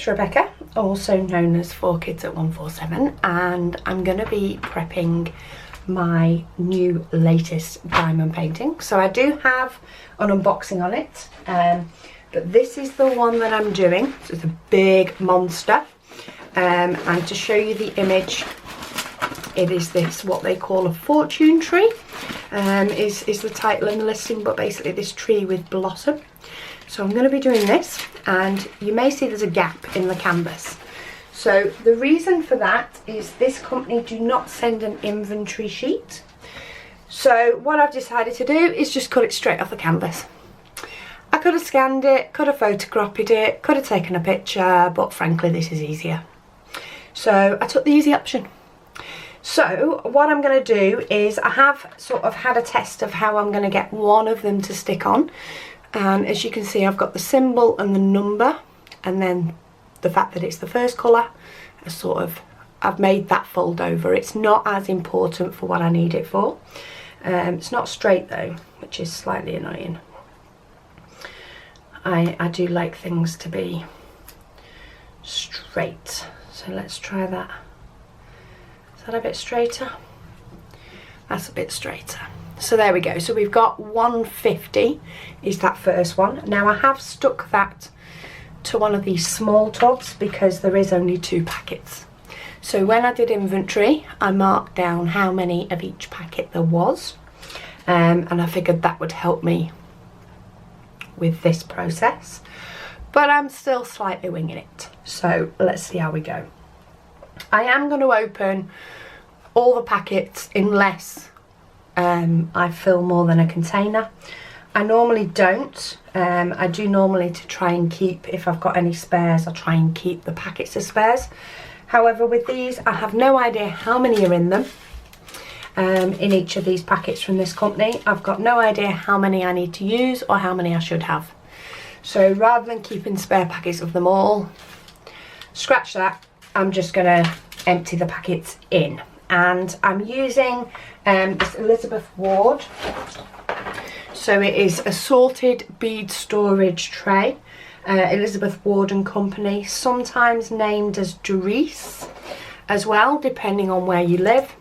it's Rebecca, also known as 4Kids at 147, and I'm going to be prepping my new latest diamond painting. So I do have an unboxing on it, but this is the one that I'm doing. So it's a big monster, and to show you the image, it is this, what they call a fortune tree, is the title and the listing, but basically this tree with blossom. So I'm going to be doing this, and you may see there's a gap in the canvas. So the reason for that is this company do not send an inventory sheet. So what I've decided to do is just cut it straight off the canvas. I could have scanned it, could have photocopied it, could have taken a picture, but frankly this is easier. So I took the easy option. So what I'm going to do is, I have sort of had a test of how I'm going to get one of them to stick on. And as you can see, I've got the symbol and the number, and then the fact that it's the first colour, I've made that fold over. It's not as important for what I need it for. It's not straight though, which is slightly annoying. I do like things to be straight. So let's try that. Is that a bit straighter? That's a bit straighter. So there we go. So we've got 150 is that first one. Now I have stuck that to one of these small tubs because there is only 2 packets. So when I did inventory, I marked down how many of each packet there was, and I figured that would help me with this process. But I'm still slightly winging it. So let's see how we go. I am going to open all the packets unless I fill more than a container. I normally don't. I do normally to try and keep, if I've got any spares, I'll try and keep the packets of spares. However, with these, I have no idea how many are in them. In each of these packets from this company, I've got no idea how many I need to use or how many I should have. So rather than keeping spare packets of them all, scratch that. I'm just going to empty the packets in. And I'm using this Elizabeth Ward. So it is a sorted bead storage tray. Elizabeth Ward and Company, sometimes named as Doris as well, depending on where you live.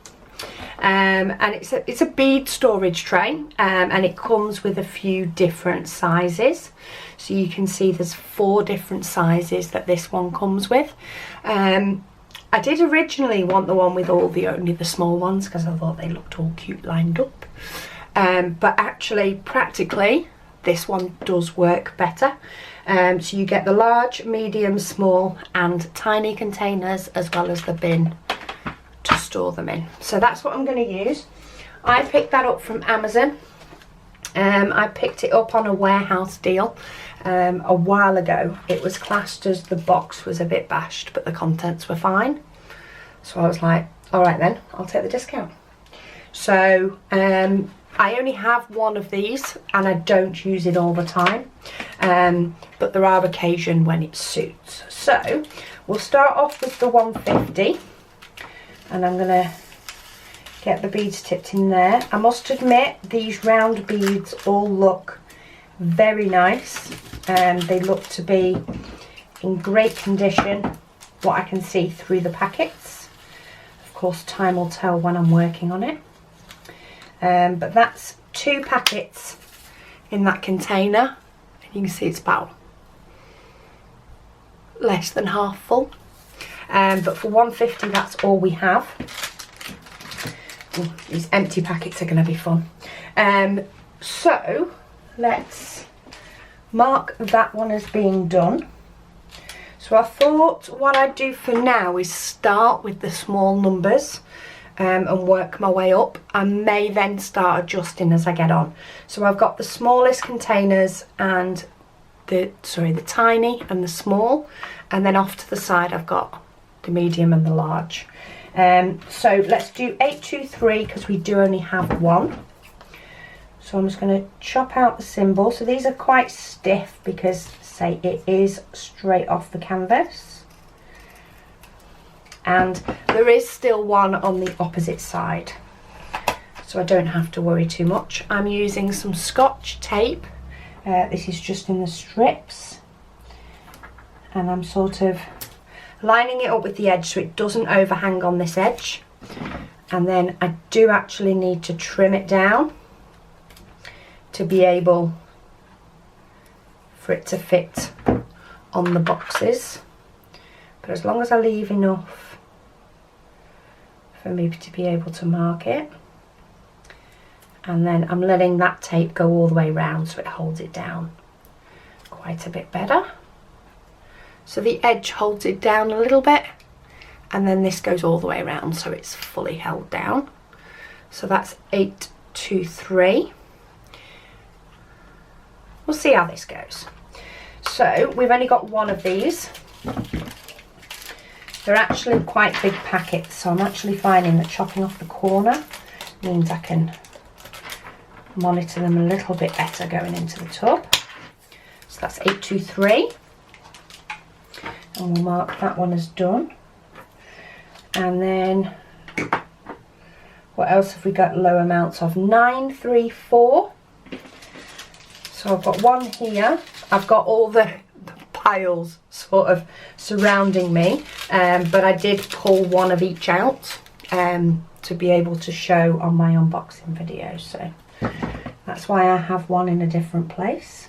And it's a bead storage tray, and it comes with a few different sizes. So you can see there's 4 different sizes that this one comes with. I did originally want the one with only the small ones because I thought they looked all cute lined up. But actually, practically, this one does work better. So you get the large, medium, small and tiny containers, as well as the bin to store them in. So that's what I'm going to use. I picked that up from Amazon. I picked it up on a warehouse deal a while ago. It was classed as the box was a bit bashed, but the contents were fine. So I was like, all right then, I'll take the discount. So I only have one of these and I don't use it all the time, but there are occasions when it suits. So we'll start off with the 150, and I'm gonna get the beads tipped in there. I must admit, these round beads all look very nice, and they look to be in great condition, what I can see through the packets. Of course, time will tell when I'm working on it. But that's 2 packets in that container, and you can see it's about less than half full. But for 150, that's all we have. Ooh, these empty packets are going to be fun. So let's mark that one as being done. So I thought what I'd do for now is start with the small numbers and work my way up. I may then start adjusting as I get on. So I've got the smallest containers and the tiny and the small, and then off to the side I've got the medium and the large. So let's do 823 because we do only have one. So I'm just going to chop out the symbol. So these are quite stiff because, say, it is straight off the canvas. And there is still one on the opposite side, so I don't have to worry too much. I'm using some Scotch tape. This is just in the strips. and I'm sort of lining it up with the edge so it doesn't overhang on this edge. And then I do actually need to trim it down to be able for it to fit on the boxes. But as long as I leave enough for me to be able to mark it. And then I'm letting that tape go all the way around so it holds it down quite a bit better. So the edge holds it down a little bit, and then this goes all the way around so it's fully held down. So that's 8, 2, 3. We'll see how this goes. So we've only got one of these. They're actually quite big packets, so I'm actually finding that chopping off the corner means I can monitor them a little bit better going into the tub. So that's 8, 2, 3. And we'll mark that one as done. And then what else have we got low amounts of? 9, 3, 4. So I've got one here. I've got all the piles sort of surrounding me, but I did pull one of each out to be able to show on my unboxing video. So that's why I have one in a different place.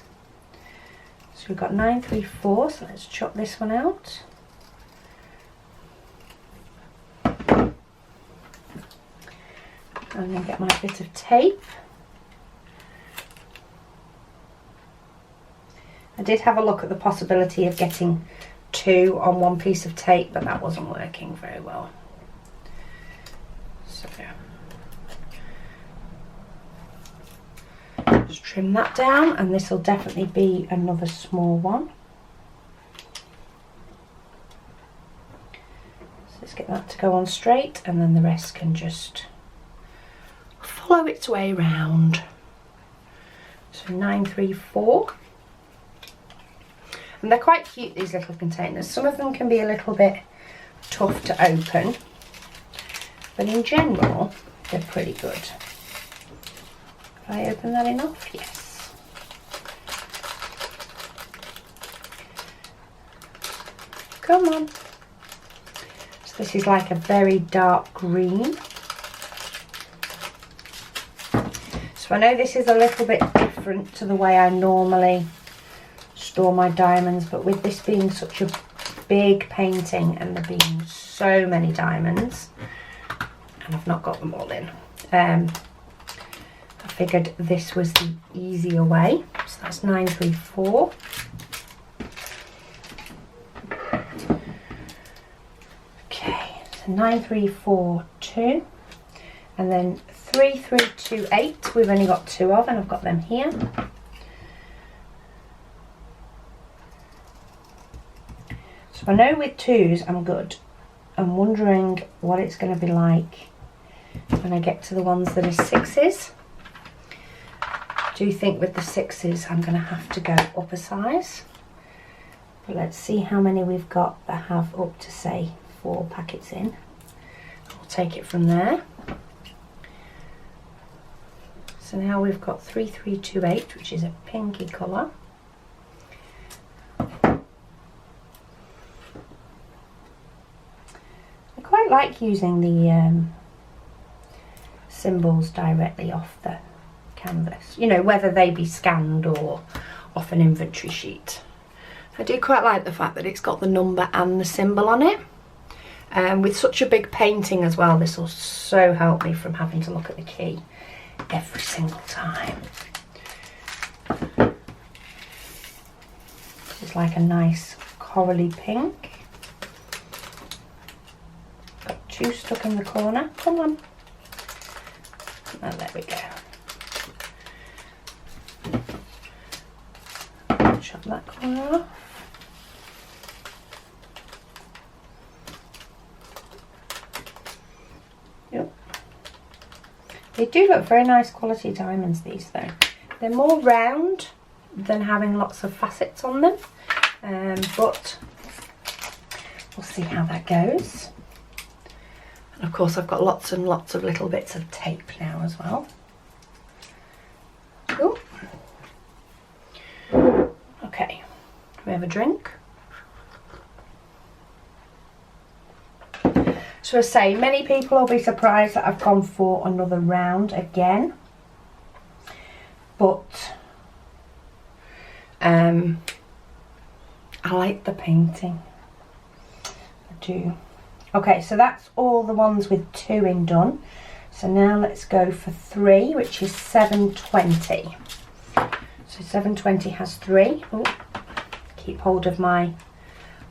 So we've got 9, 3, 4. So let's chop this one out. I'm going to get my bit of tape. I did have a look at the possibility of getting 2 on one piece of tape, but that wasn't working very well. So just trim that down, and this will definitely be another small one. So let's get that to go on straight, and then the rest can just follow its way round. So 9, 3, 4. And they're quite cute, these little containers. Some of them can be a little bit tough to open, but in general they're pretty good. Have I opened that enough? Yes. Come on. So this is like a very dark green. So I know this is a little bit different to the way I normally store my diamonds, but with this being such a big painting and there being so many diamonds, and I've not got them all in, I figured this was the easier way. So that's 9, 3, 4. Okay, so 9, 3, 4, 2, and then 3, 3, 2, 8. We've only got 2 of, and I've got them here. So I know with 2s I'm good. I'm wondering what it's going to be like when I get to the ones that are 6s. I do think with the 6s I'm going to have to go up a size. But let's see how many we've got that have up to, say, 4 packets in. We'll take it from there. So now we've got 3, 3, 2, 8, which is a pinky colour. I quite like using the symbols directly off the canvas, you know, whether they be scanned or off an inventory sheet. I do quite like the fact that it's got the number and the symbol on it. With such a big painting as well, this will so help me from having to look at the key every single time. It's like a nice corally pink. Got 2 stuck in the corner. Come on. Oh, there we go. Chop that corner off. Yep. They do look very nice quality diamonds, these though. They're more round than having lots of facets on them, but we'll see how that goes. And of course I've got lots and lots of little bits of tape now as well. Cool. Okay, we have a drink. So I say, many people will be surprised that I've gone for another round again. But I like the painting. I do. Okay, so that's all the ones with 2 in done. So now let's go for 3, which is 720. So 720 has 3. Ooh, keep hold of my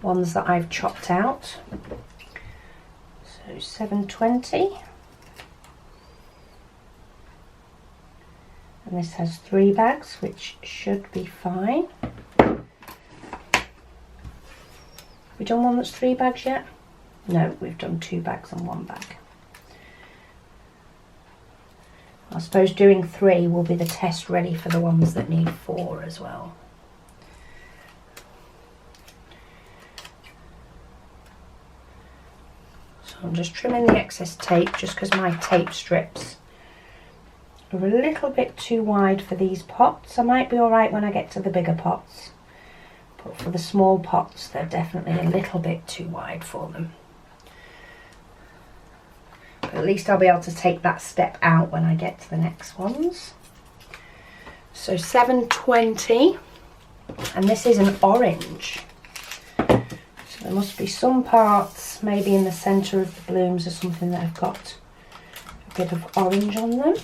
ones that I've chopped out. So 720. And this has 3 bags, which should be fine. We done one that's 3 bags yet? No, we've done 2 bags and 1 bag. I suppose doing 3 will be the test ready for the ones that need 4 as well. So I'm just trimming the excess tape just because my tape strips are a little bit too wide for these pots. I might be alright when I get to the bigger pots, but for the small pots they're definitely a little bit too wide for them. But at least I'll be able to take that step out when I get to the next ones. So 720, and this is an orange. So there must be some parts maybe in the centre of the blooms or something that have got a bit of orange on them.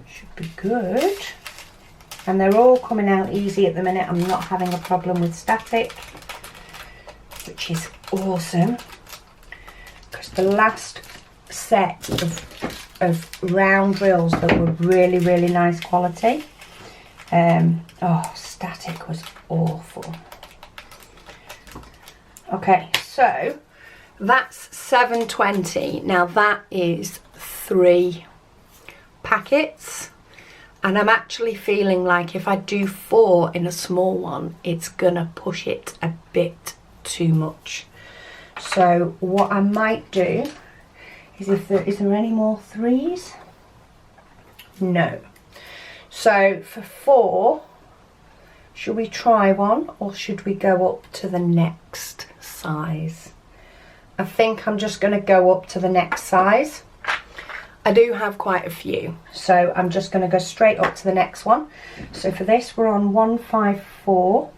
Should be good. And they're all coming out easy at the minute. I'm not having a problem with static, which is awesome, because the last set of round drills that were really nice quality, oh, static was awful. Okay, so that's 720. Now that is 3 packets, and I'm actually feeling like if I do 4 in a small one, it's gonna push it a bit too much. So what I might do is, is there any more 3s? No. So for 4, should we try one or should we go up to the next size? I think I'm just going to go up to the next size. I do have quite a few, so I'm just going to go straight up to the next one. So for this we're on 154.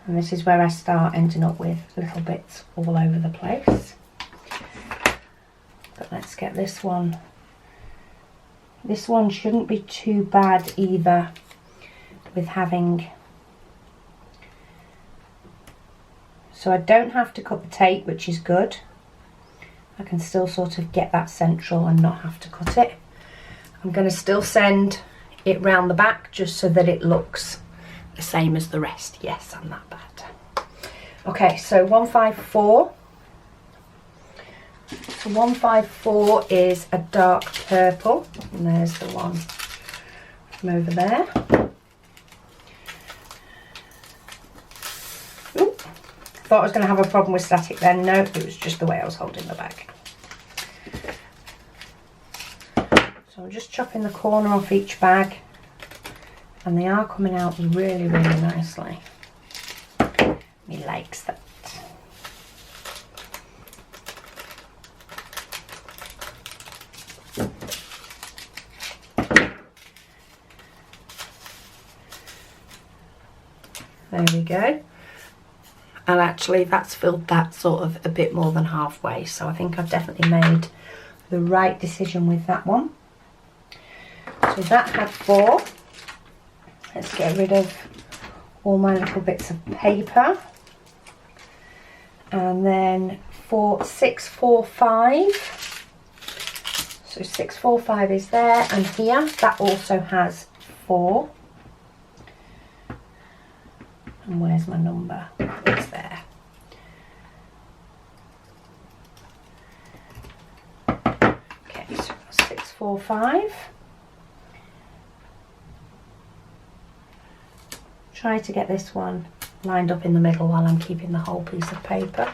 And this is where I start ending up with little bits all over the place. But let's get this one. This one shouldn't be too bad either, with having... So I don't have to cut the tape, which is good. I can still sort of get that central and not have to cut it. I'm going to still send it round the back just so that it looks the same as the rest. Yes, I'm that bad. Okay, so 154. So 154 is a dark purple, and there's the one from over there. Ooh, thought I was going to have a problem with static then. No, it was just the way I was holding the bag. So I'm just chopping the corner off each bag, and they are coming out really nicely. Me likes that. There we go. And actually that's filled that sort of a bit more than halfway, so I think I've definitely made the right decision with that one. So that had 4. Let's get rid of all my little bits of paper. And then for 645, so 645 is there, and here that also has 4. And where's my number? It's there. Okay, so 645. Try to get this one lined up in the middle while I'm keeping the whole piece of paper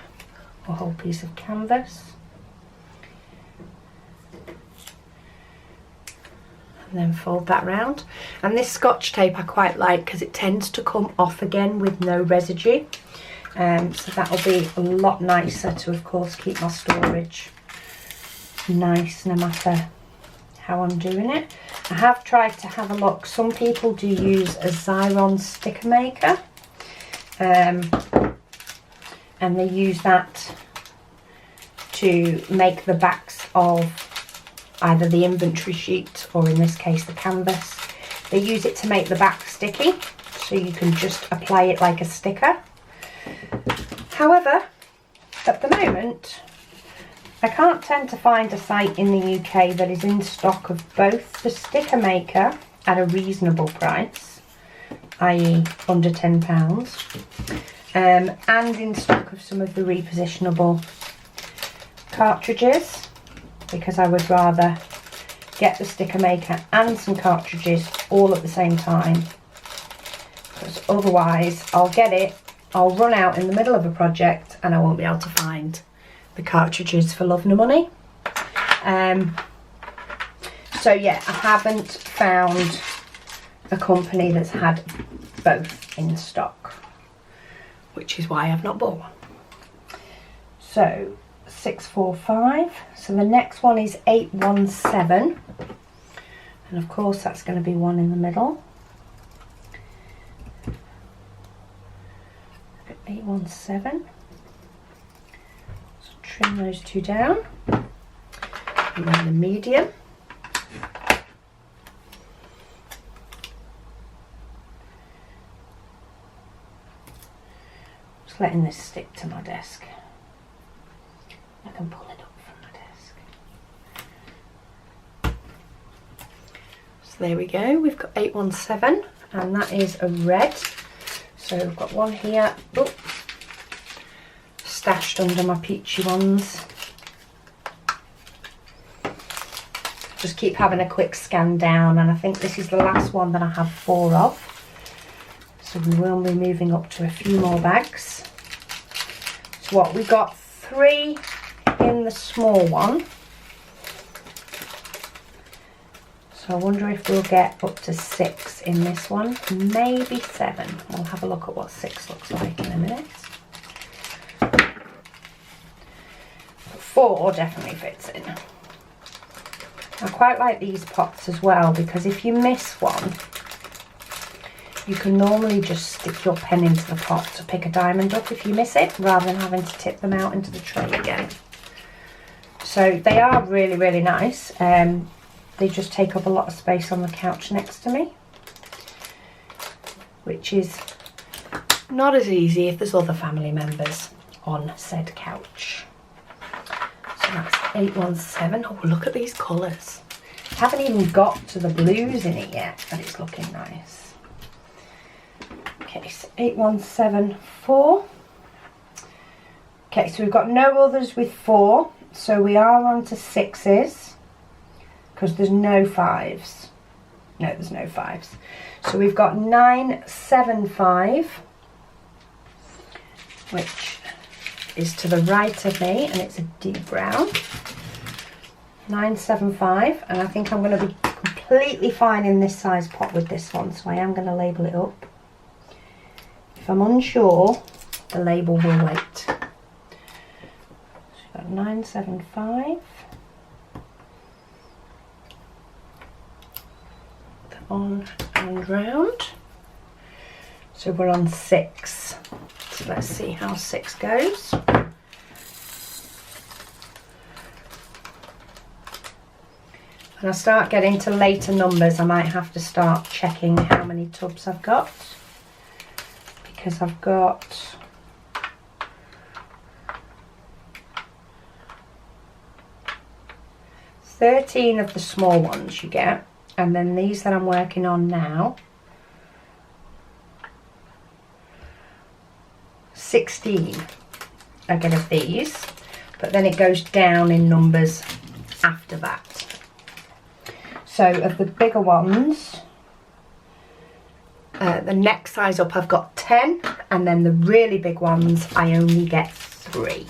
or whole piece of canvas. and then fold that round. And this Scotch tape I quite like because it tends to come off again with no residue. So that'll be a lot nicer to, of course, keep my storage nice no matter how I'm doing it. I have tried to have a look. Some people do use a Xyron sticker maker, and they use that to make the backs of either the inventory sheet or, in this case, the canvas. They use it to make the back sticky, so you can just apply it like a sticker. However, at the moment, I can't tend to find a site in the UK that is in stock of both the sticker maker at a reasonable price, i.e. under £10, and in stock of some of the repositionable cartridges, because I would rather get the sticker maker and some cartridges all at the same time, because otherwise I'll get it, I'll run out in the middle of a project and I won't be able to find the cartridges for love nor money. So yeah, I haven't found a company that's had both in stock, which is why I've not bought one. So 645, so the next one is 817, and of course that's going to be one in the middle. 817. So trim those two down, and then the medium. Just letting this stick to my desk. I can pull it up from my desk. So there we go, we've got 817, and that is a red. So we've got one here, stashed under my peachy ones. Just keep having a quick scan down, and I think this is the last one that I have 4 of. So we will be moving up to a few more bags. So what, we got 3 in the small one. So I wonder if we'll get up to 6 in this one, maybe 7. We'll have a look at what 6 looks like in a minute. 4 definitely fits in. I quite like these pots as well, because if you miss one, you can normally just stick your pen into the pot to pick a diamond up if you miss it, rather than having to tip them out into the tray again. So they are really, really nice. They just take up a lot of space on the couch next to me, which is not as easy if there's other family members on said couch. So that's 817. Oh, look at these colours. Haven't even got to the blues in it yet, but it's looking nice. Okay, so 8174. Okay, so we've got no others with 4, so we are on to 6s. Because there's no 5s. No, there's no 5s. So we've got 975, which is to the right of me, and it's a deep brown. 975, and I think I'm going to be completely fine in this size pot with this one, so I am going to label it up. If I'm unsure, the label will wait. So we've got 975. On and round. So we're on 6. So let's see how 6 goes. When I start getting to later numbers, I might have to start checking how many tubs I've got, because I've got 13 of the small ones you get. And then these that I'm working on now, 16 I get of these, but then it goes down in numbers after that. So of the bigger ones, the next size up I've got 10, and then the really big ones I only get 3.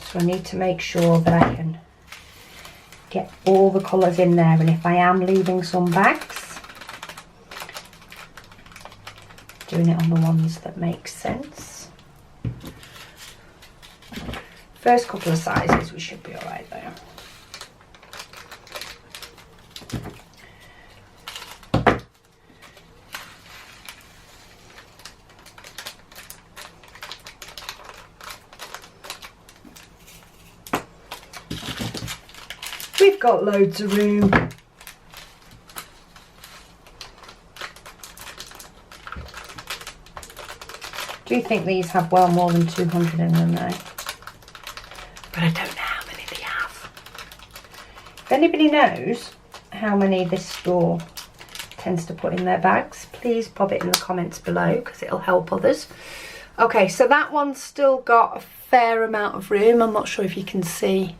So I need to make sure that I can get all the colours in there, and if I am leaving some bags, doing it on the ones that make sense. First couple of sizes we should be alright there. We've got loads of room. Do you think these have well more than 200 in them now? But I don't know how many they have. If anybody knows how many this store tends to put in their bags, please pop it in the comments below because it'll help others. Okay, so that one's still got a fair amount of room. I'm not sure if you can see.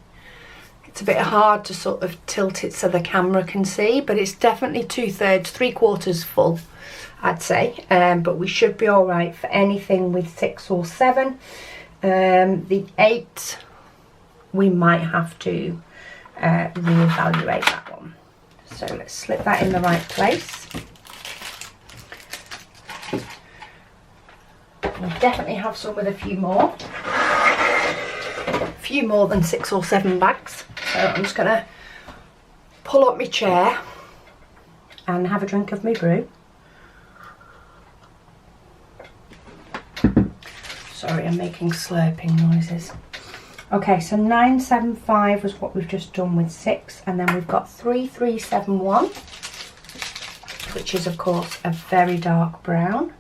It's a bit hard to sort of tilt it so the camera can see, but it's definitely 2/3, 3/4 full, I'd say. But we should be all right for anything with 6 or 7. The 8, we might have to reevaluate that one. So let's slip that in the right place. We definitely have some with a few more than 6 or 7 bags. So I'm just going to pull up my chair and have a drink of my brew. Sorry, I'm making slurping noises. Okay, so 975 was what we've just done with 6, and then we've got 3371, which is of course a very dark brown.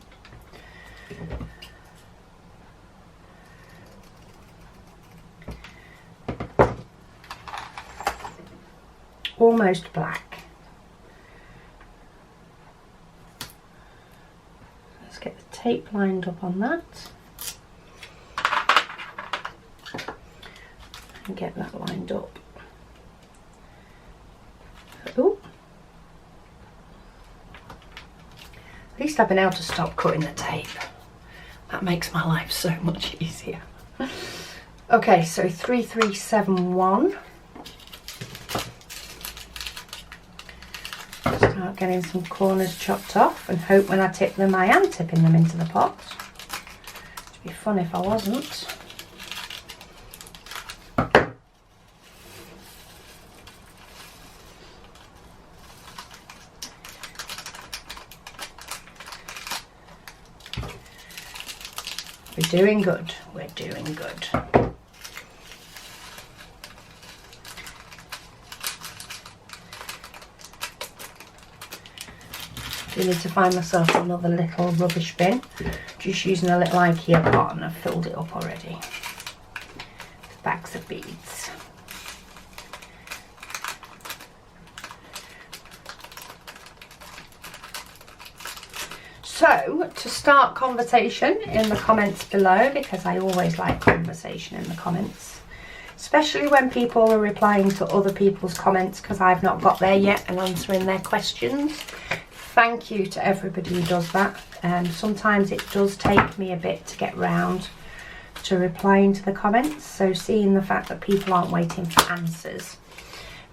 Almost black. Let's get the tape lined up on that and get that lined up. Ooh. At least I've been able to stop cutting the tape. That makes my life so much easier. Okay, so 3371. Start getting some corners chopped off, and hope when I tip them I am tipping them into the pot. It'd be fun if I wasn't. We're doing good, we're doing good. I need to find myself another little rubbish bin. Just using a little IKEA pot, and I've filled it up already. Bags of beads. So, to start conversation in the comments below, because I always like conversation in the comments, especially when people are replying to other people's comments because I've not got there yet and answering their questions. Thank you to everybody who does that. Sometimes it does take me a bit to get round to replying to the comments, so seeing the fact that people aren't waiting for answers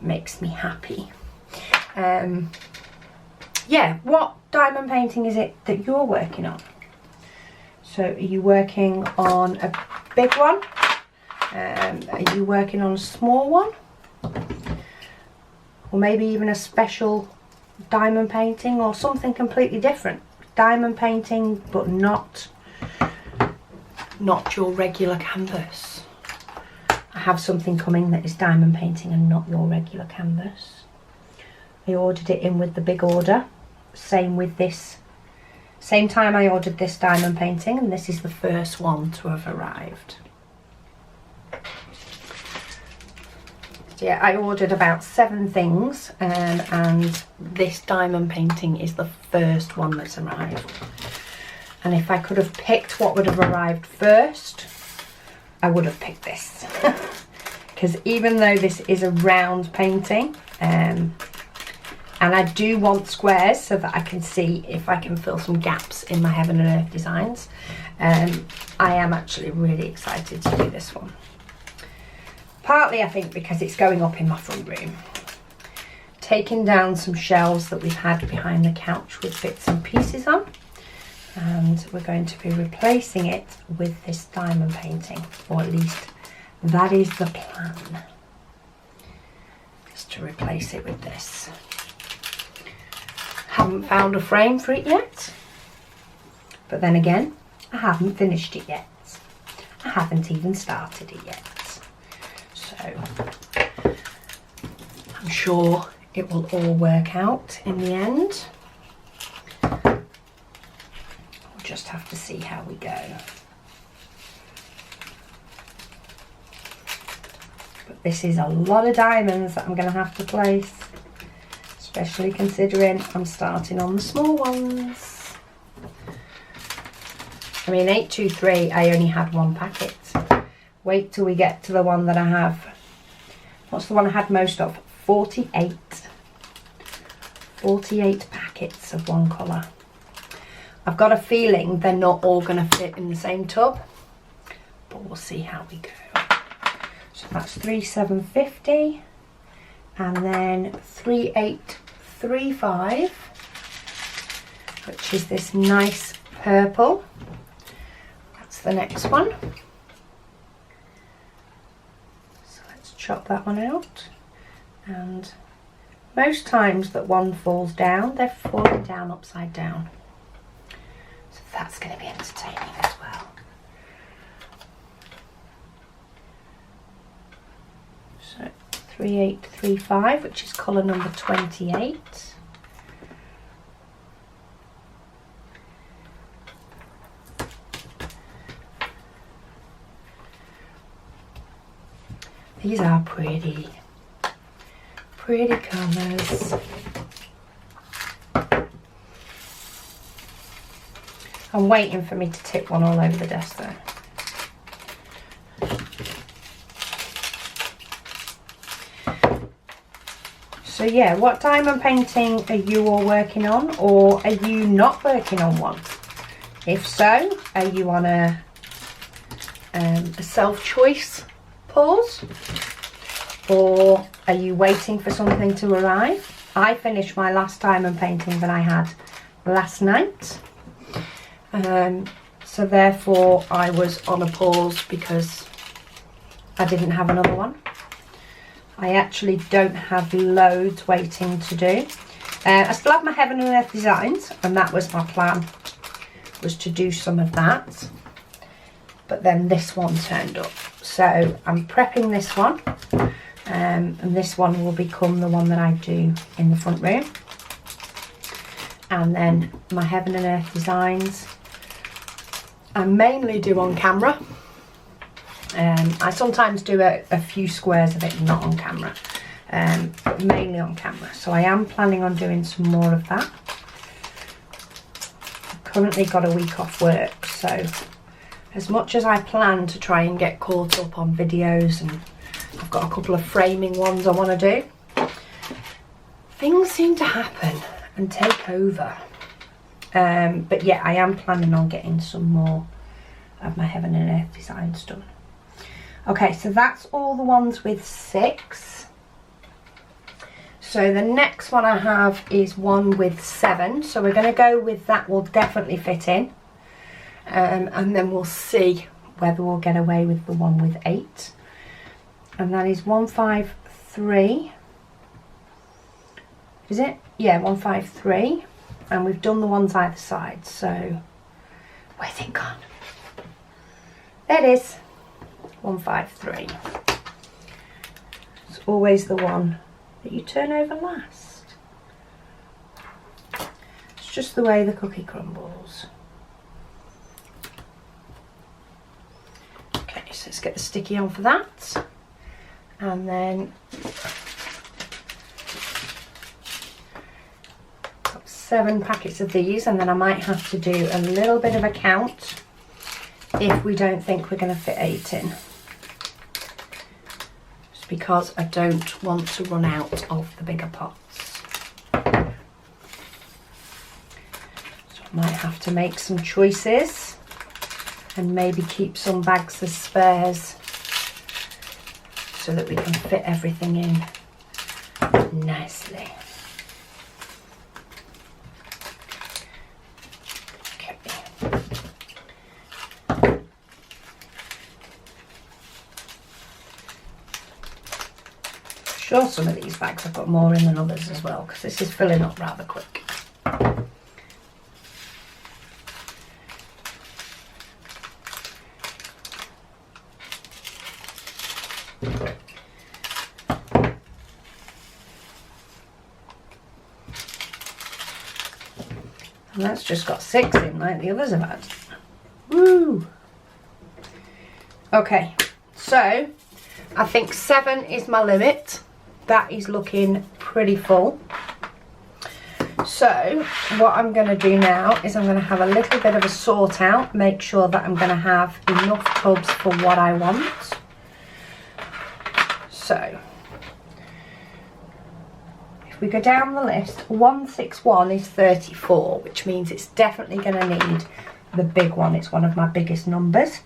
makes me happy. Yeah, what diamond painting is it that you're working on? So are you working on a big one? Are you working on a small one? Or maybe even a special diamond painting, or something completely different? Diamond painting, but not your regular canvas. I have something coming that is diamond painting and not your regular canvas. I ordered it in with the big order. Same with this. Same time I ordered this diamond painting, and this is the first one to have arrived. So yeah, I ordered about 7 things, and this diamond painting is the first one that's arrived. And if I could have picked what would have arrived first, I would have picked this. Because even though this is a round painting, and I do want squares so that I can see if I can fill some gaps in my Heaven and Earth designs, I am actually really excited to do this one. Partly I think because it's going up in my front room. Taking down some shelves that we've had behind the couch with bits and pieces on, and we're going to be replacing it with this diamond painting, or at least that is the plan, is to replace it with this. Haven't found a frame for it yet, but then again, I haven't finished it yet. I haven't even started it yet, so I'm sure it will all work out in the end. We'll just have to see how we go. But this is a lot of diamonds that I'm going to have to place, especially considering I'm starting on the small ones. I mean, 823, I only had one packet. Wait till we get to the one that I have. What's the one I had most of? 48 packets of one colour. I've got a feeling they're not all going to fit in the same tub, but we'll see how we go. So that's 3750, and then 3835, which is this nice purple. That's the next one. So let's chop that one out. And most times that one falls down, they're falling down upside down. So that's going to be entertaining as well. So 3835, which is colour number 28. These are pretty colours. I'm waiting for me to tip one all over the desk though. So yeah, what diamond painting are you all working on, or are you not working on one? If so, are you on a self-choice pause? Or are you waiting for something to arrive? I finished my last diamond painting that I had last night. So therefore I was on a pause because I didn't have another one. I actually don't have loads waiting to do. I still have my Heaven and Earth designs, and that was my plan, was to do some of that. But then this one turned up. So I'm prepping this one. And this one will become the one that I do in the front room. And then my Heaven and Earth designs I mainly do on camera. I sometimes do a few squares of it not on camera, but mainly on camera. So I am planning on doing some more of that. I've currently got a week off work, so as much as I plan to try and get caught up on videos, and I've got a couple of framing ones I want to do, things seem to happen and take over. But yeah, I am planning on getting some more of my Heaven and Earth designs done. Okay, so that's all the ones with 6. So the next one I have is one with 7. So we're going to go with that, will definitely fit in. And then we'll see whether we'll get away with the one with 8. And that is 153. Is it? Yeah, 153. And we've done the ones either side. So where's it gone? There it is. 153. It's always the one that you turn over last. It's just the way the cookie crumbles. Okay, so let's get the sticky on for that. And then got 7 packets of these, and then I might have to do a little bit of a count if we don't think we're going to fit 8 in. Just because I don't want to run out of the bigger pots. So I might have to make some choices and maybe keep some bags as spares so that we can fit everything in nicely. Okay. Sure, some of these bags I've got more in than others as well, because this is filling up rather quick. And that's just got 6 in like the others have had. Woo! Okay, so I think 7 is my limit. That is looking pretty full. So what I'm going to do now is I'm going to have a little bit of a sort out, make sure that I'm going to have enough tubs for what I want. So if we go down the list, 161 is 34, which means it's definitely going to need the big one. It's one of my biggest numbers.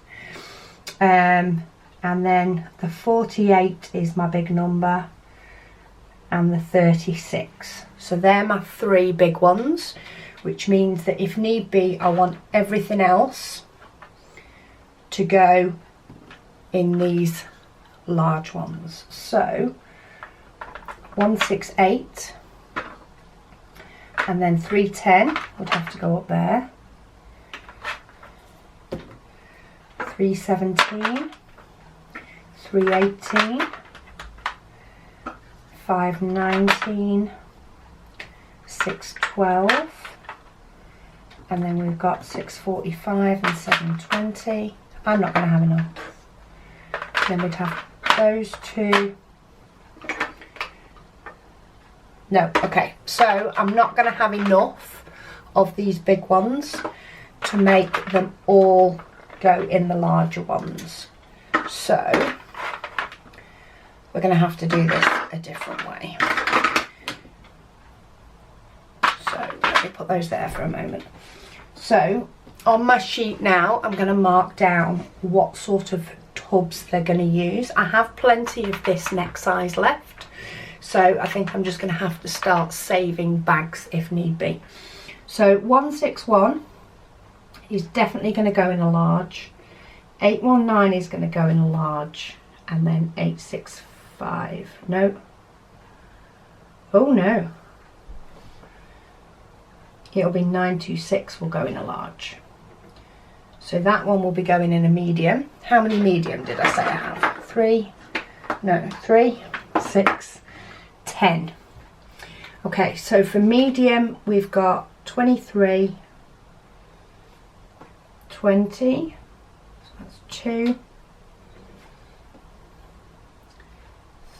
And then the 48 is my big number, and the 36. So they're my 3 big ones, which means that if need be, I want everything else to go in these large ones. So 168, and then 310 would have to go up there. 317, 318, 519, 612, and then we've got 645 and 720. I'm not going to have enough. Then we'd have those 2. No, okay, so I'm not going to have enough of these big ones to make them all go in the larger ones. So we're going to have to do this a different way. So let me put those there for a moment. So on my sheet now, I'm going to mark down what sort of tubs they're going to use. I have plenty of this neck size left, so I think I'm just going to have to start saving bags if need be. So 161 is definitely going to go in a large. 819 is going to go in a large, and then 865. No. Oh no. It'll be 926 will go in a large. So that one will be going in a medium. How many medium did I say I have? 3, 6, 10. Okay, so for medium we've got 23, 20, so that's 2,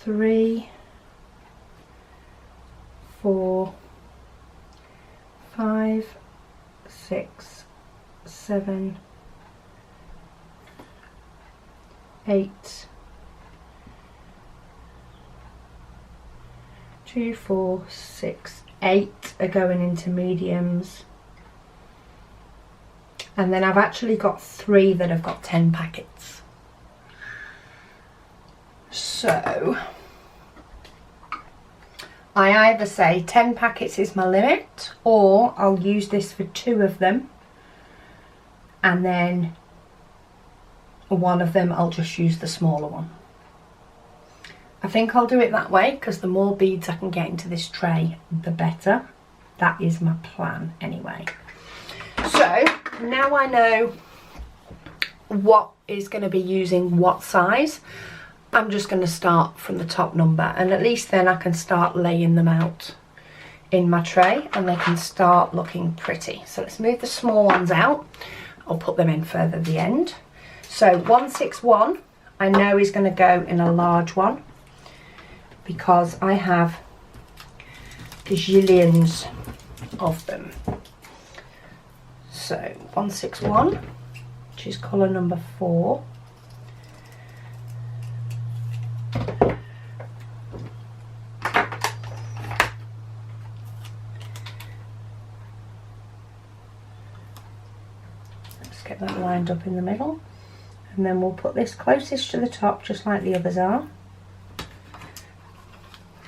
3, 4, 5, 6, 7, 8, 2, 4, 6, 8 are going into mediums, and then I've actually got 3 that have got 10 packets. So I either say 10 packets is my limit, or I'll use this for 2 of them, and then one of them I'll just use the smaller one. I think I'll do it that way, because the more beads I can get into this tray, the better. That is my plan anyway. So now I know what is going to be using what size, I'm just going to start from the top number, and at least then I can start laying them out in my tray and they can start looking pretty. So let's move the small ones out. I'll put them in further at the end. So 161 I know is going to go in a large one, because I have gazillions of them. So 161, which is colour number 4. Let's get that lined up in the middle, and then we'll put this closest to the top, just like the others are.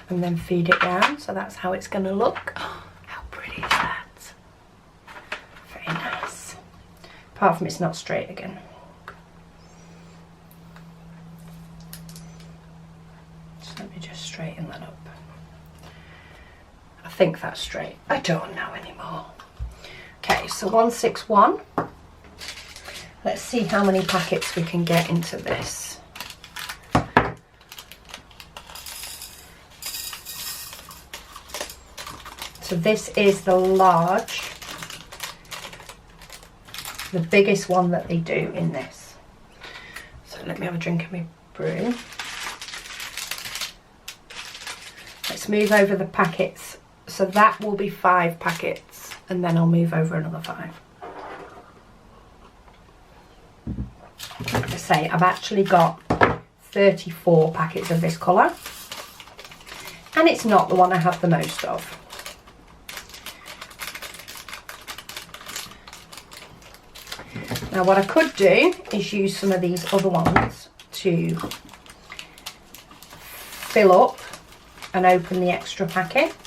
and then feed it down. So that's how it's going to look. Oh, how pretty is that? Very nice. Apart from it's not straight again. So let me just straighten that up. I think that's straight. I don't know anymore. Okay, so 161. Let's see how many packets we can get into this. So this is the large, the biggest one that they do in this. So let me have a drink of my brew. Let's move over the packets. So that will be 5 packets, and then I'll move over another 5. Like I say, I've actually got 34 packets of this colour, and it's not the one I have the most of. Now what I could do is use some of these other ones to fill up and open the extra packets,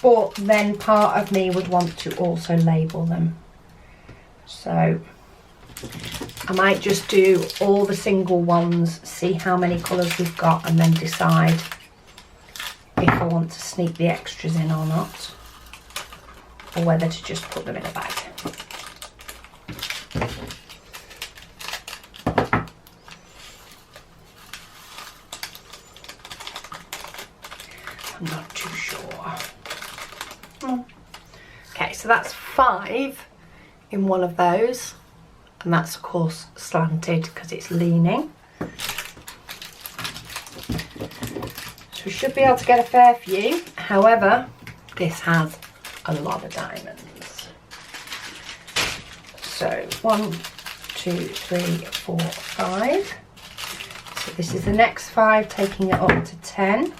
but then part of me would want to also label them. So I might just do all the single ones, see how many colours we've got, and then decide if I want to sneak the extras in or not, or whether to just put them in a bag. I'm not too sure. Okay, so that's 5 in one of those, and that's of course slanted because it's leaning. So we should be able to get a fair few. However, this has a lot of diamonds. So 1, 2, 3, 4, 5. So this is the next 5, taking it up to 10.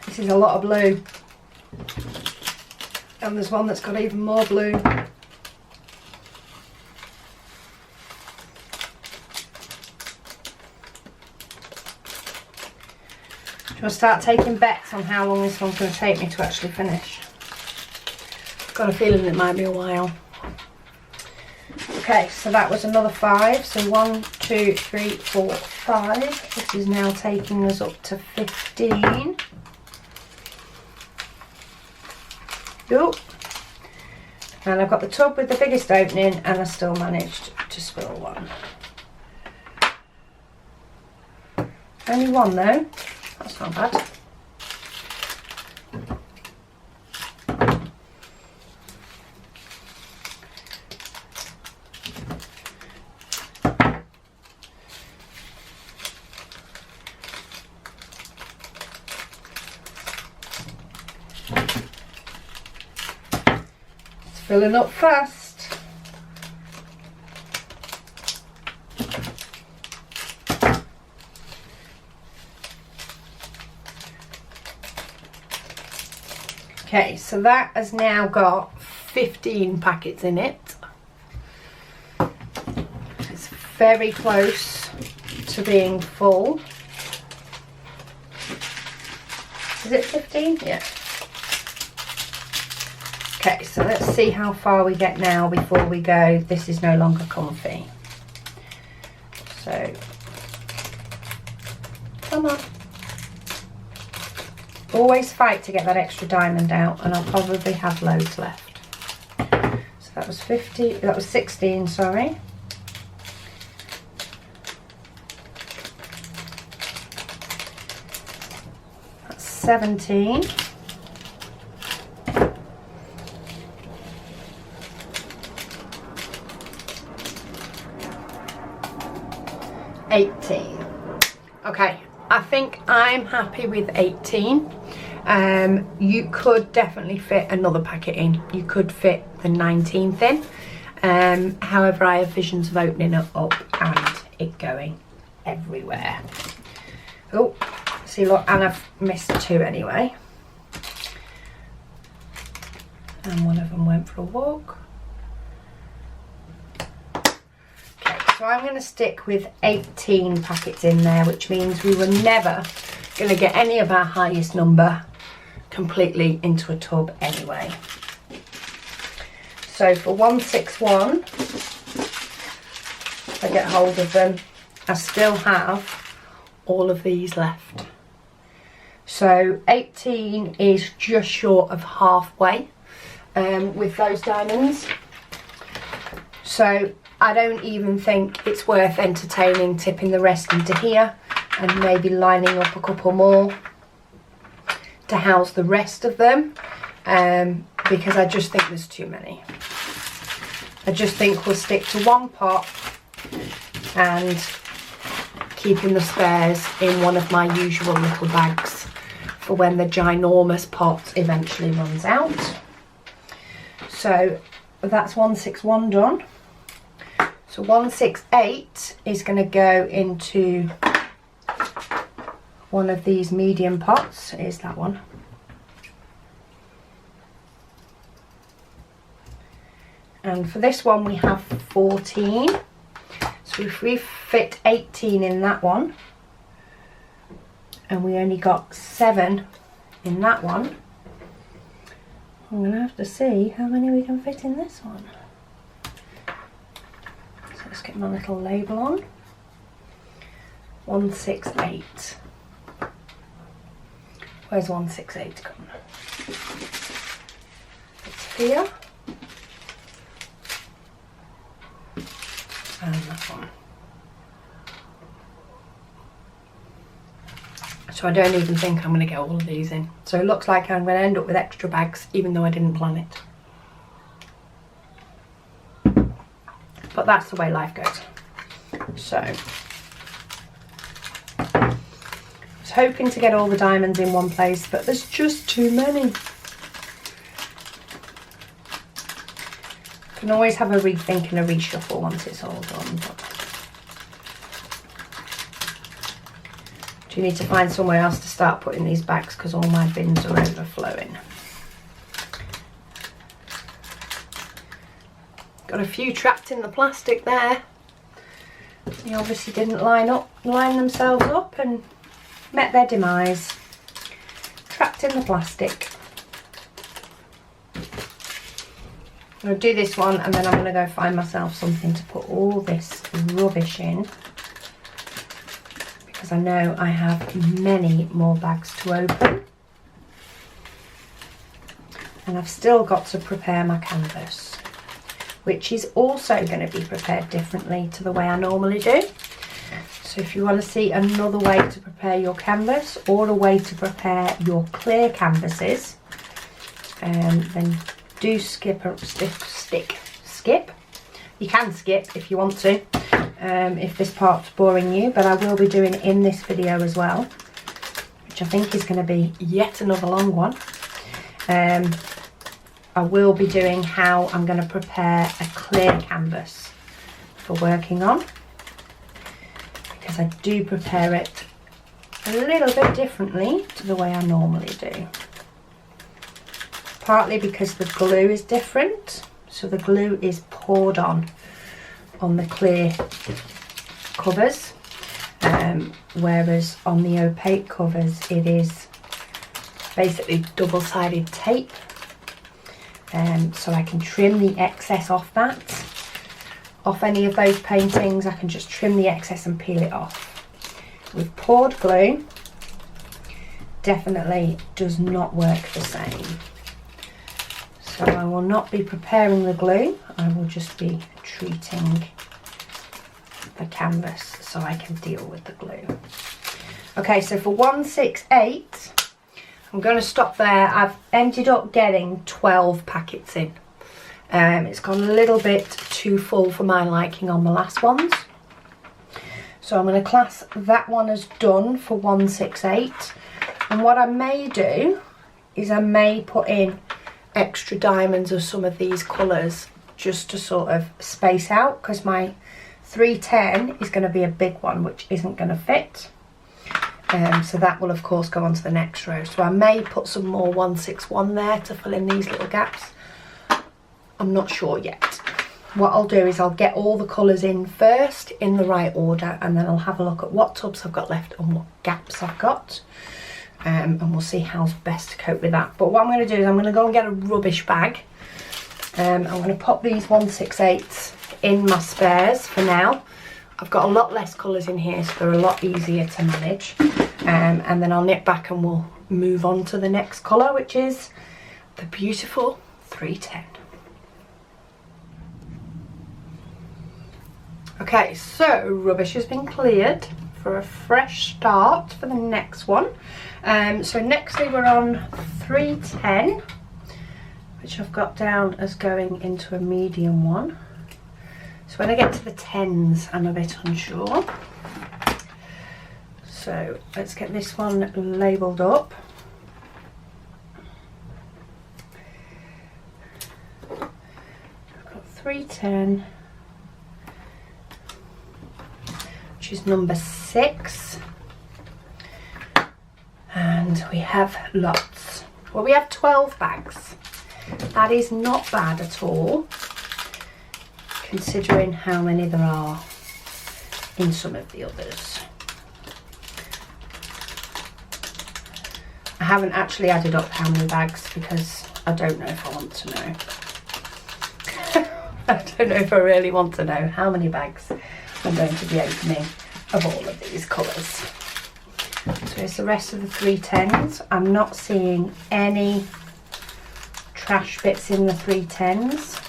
This is a lot of blue, and there's one that's got even more blue. Do you want to start taking bets on how long this one's going to take me to actually finish? I've got a feeling it might be a while. Okay, so that was another 5. So 1, 2, 3, 4, 5. This is now taking us up to 15. Ooh. And I've got the tub with the biggest opening, and I still managed to spill one. Only one though. That's not bad. Filling up fast. Okay, so that has now got 15 packets in it. It's very close to being full. Is it 15? Yeah. Okay, so let's see how far we get now before we go, this is no longer comfy. So, come on. Always fight to get that extra diamond out, and I'll probably have loads left. So that was 50, that was 16, sorry. That's 17. 18. Okay, I think I'm happy with 18. You could definitely fit another packet in. You could fit the 19th in. However, I have visions of opening it up and it going everywhere. Oh, see, look, and I've missed 2 anyway. And one of them went for a walk. Okay, so I'm going to stick with 18 packets in there, which means we were never going to get any of our highest number completely into a tub anyway. So for 161, if I get hold of them, I still have all of these left. So 18 is just short of halfway with those diamonds. So I don't even think it's worth entertaining tipping the rest into here and maybe lining up a couple more to house the rest of them, because I just think there's too many. I just think we'll stick to one pot and keeping the spares in one of my usual little bags for when the ginormous pot eventually runs out. So that's 161 done. So 168 is going to go into one of these medium pots. Here's that one. And for this one we have 14. So if we fit 18 in that one, and we only got 7 in that one, I'm going to have to see how many we can fit in this one. So let's get my little label on. 168. Where's 168 gone? It's here. And that one. So I don't even think I'm going to get all of these in. So it looks like I'm going to end up with extra bags, even though I didn't plan it. But that's the way life goes. So I was hoping to get all the diamonds in one place, but there's just too many. You can always have a rethink and a reshuffle once it's all done. But do you need to find somewhere else to start putting these bags, because all my bins are overflowing. Got a few trapped in the plastic there. They obviously didn't line themselves up and met their demise. Trapped in the plastic. I'm going to do this one and then I'm going to go find myself something to put all this rubbish in, because I know I have many more bags to open. And I've still got to prepare my canvas, which is also going to be prepared differently to the way I normally do. So if you want to see another way to prepare your canvas, or a way to prepare your clear canvases, then do skip. You can skip if you want to, if this part's boring you, but I will be doing it in this video as well, which I think is going to be yet another long one. I will be doing how I'm going to prepare a clear canvas for working on, because I do prepare it a little bit differently to the way I normally do. Partly because the glue is different, so the glue is poured on the clear covers, whereas on the opaque covers it is basically double-sided tape, so I can trim the excess off any of those paintings. I can just trim the excess and peel it off. With poured glue, definitely does not work the same. So I will not be preparing the glue, I will just be treating the canvas so I can deal with the glue. Okay, so for 168, I'm going to stop there. I've ended up getting 12 packets in. It's gone a little bit too full for my liking on the last ones. So I'm going to class that one as done for 168. And what I may do is I may put in extra diamonds of some of these colours just to sort of space out, because my 310 is going to be a big one which isn't going to fit. So that will of course go on to the next row. So I may put some more 161 there to fill in these little gaps. I'm not sure yet. What I'll do is I'll get all the colours in first in the right order, and then I'll have a look at what tubs I've got left and what gaps I've got. And we'll see how's best to cope with that. But what I'm going to do is I'm going to go and get a rubbish bag. I'm going to pop these 168s in my spares for now. I've got a lot less colours in here, so they're a lot easier to manage. And then I'll nip back and we'll move on to the next colour, which is the beautiful 310. Okay, so rubbish has been cleared for a fresh start for the next one. So nextly we're on 310, which I've got down as going into a medium one. So when I get to the 10s, I'm a bit unsure. So let's get this one labelled up. I've got 310, which is number 6. And we have lots. Well, we have 12 bags. That is not bad at all, considering how many there are in some of the others. I haven't actually added up how many bags because I don't know if I want to know. I don't know if I really want to know how many bags I'm going to be opening of all of these colours. So here's the rest of the 310s. I'm not seeing any trash bits in the 310s.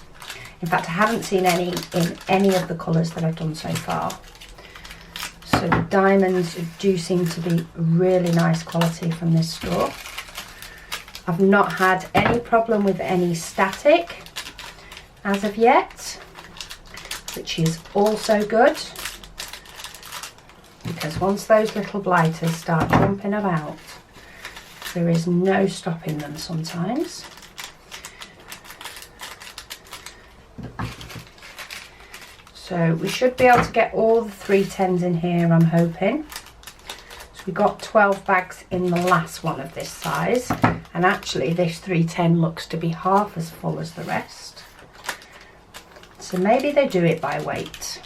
In fact, I haven't seen any in any of the colours that I've done so far. So the diamonds do seem to be really nice quality from this store. I've not had any problem with any static as of yet, which is also good, because once those little blighters start jumping about, there is no stopping them sometimes. So we should be able to get all the 310s in here, I'm hoping. So we got 12 bags in the last one of this size, and actually this 310 looks to be half as full as the rest. So maybe they do it by weight.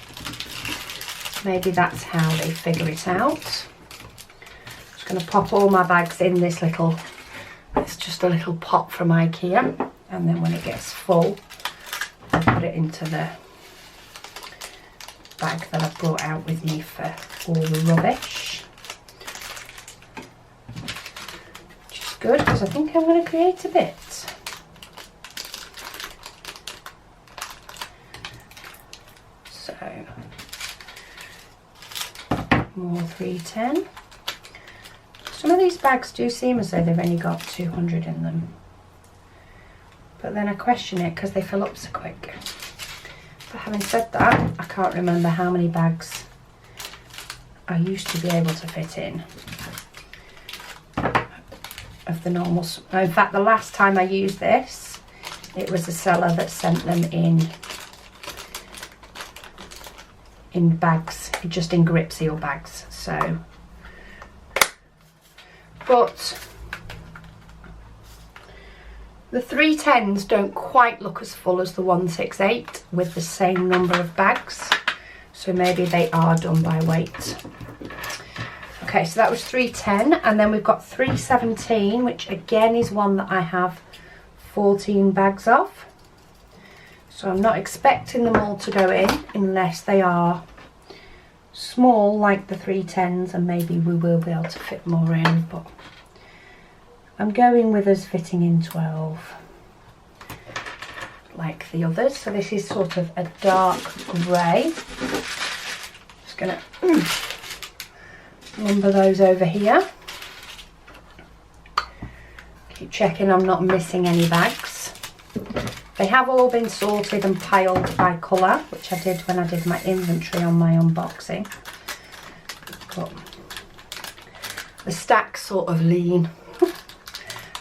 Maybe that's how they figure it out. I'm just going to pop all my bags in this little, it's just a little pot from IKEA, and then when it gets full, I'll put it into the bag that I've brought out with me for all the rubbish. Which is good, because I think I'm going to create a bit. So, more 310. Some of these bags do seem as though they've only got 200 in them. But then I question it because they fill up so quick. But having said that, I can't remember how many bags I used to be able to fit in of the normal. In fact, the last time I used this, it was a seller that sent them in bags, just in grip seal bags. So, but the 310s don't quite look as full as the 168 with the same number of bags, so maybe they are done by weight. Okay, so that was 310, and then we've got 317, which again is one that I have 14 bags of. So I'm not expecting them all to go in unless they are small like the 310s, and maybe we will be able to fit more in, but I'm going with us fitting in 12 like the others. So this is sort of a dark grey. Just going to number those over here. Keep checking I'm not missing any bags. They have all been sorted and piled by colour, which I did when I did my inventory on my unboxing. But the stack's sort of lean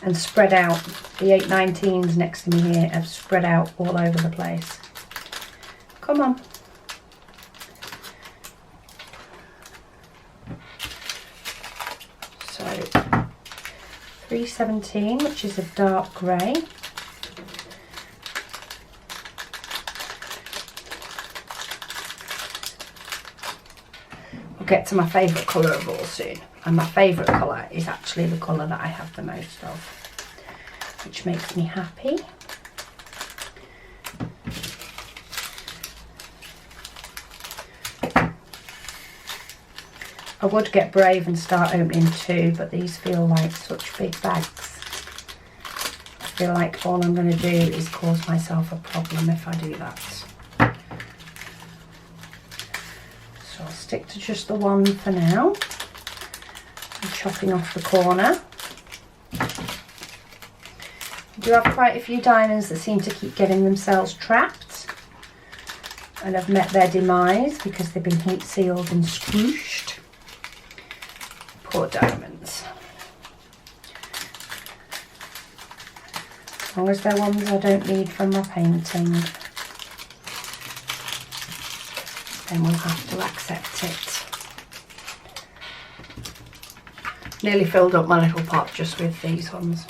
and spread out. The 819s next to me here have spread out all over the place. Come on. So 317, which is a dark grey. We'll get to my favourite colour of all soon. And my favourite colour is actually the colour that I have the most of, which makes me happy. I would get brave and start opening 2, but these feel like such big bags. I feel like all I'm going to do is cause myself a problem if I do that. So I'll stick to just the one for now. I'm chopping off the corner. I do have quite a few diamonds that seem to keep getting themselves trapped and have met their demise because they've been heat sealed and squooshed. Poor diamonds. As long as they're ones I don't need from my painting, then we'll have to accept it. Nearly filled up my little pot just with these ones.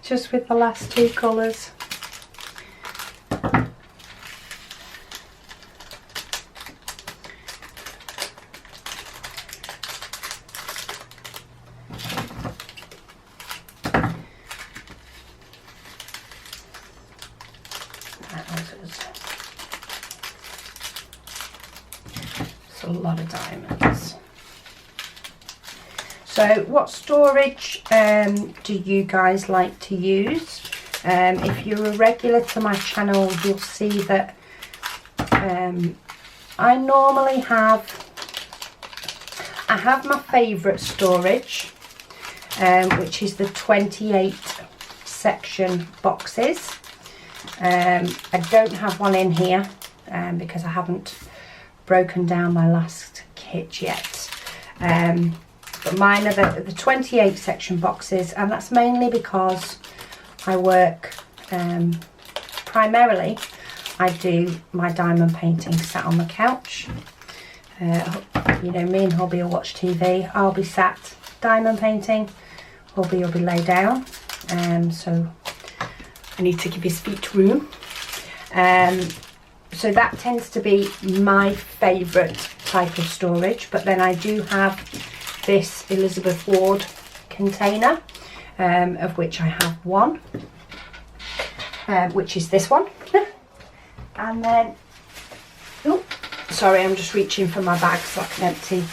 Just with the last 2 colours. It's a lot of diamonds. So what storage do you guys like to use? If you're a regular to my channel, you'll see that I normally have my favourite storage, which is the 28 section boxes. I don't have one in here because I haven't broken down my last kit yet. But mine are the 28 section boxes, and that's mainly because I work primarily, I do my diamond painting sat on the couch. You know, me and hubby will watch TV, I'll be sat diamond painting, hubby will be laid down, so I need to give his feet room. So that tends to be my favourite type of storage, but then I do have this Elizabeth Ward container, of which I have one, which is this one. And then, oh, sorry, I'm just reaching for my bag so I can empty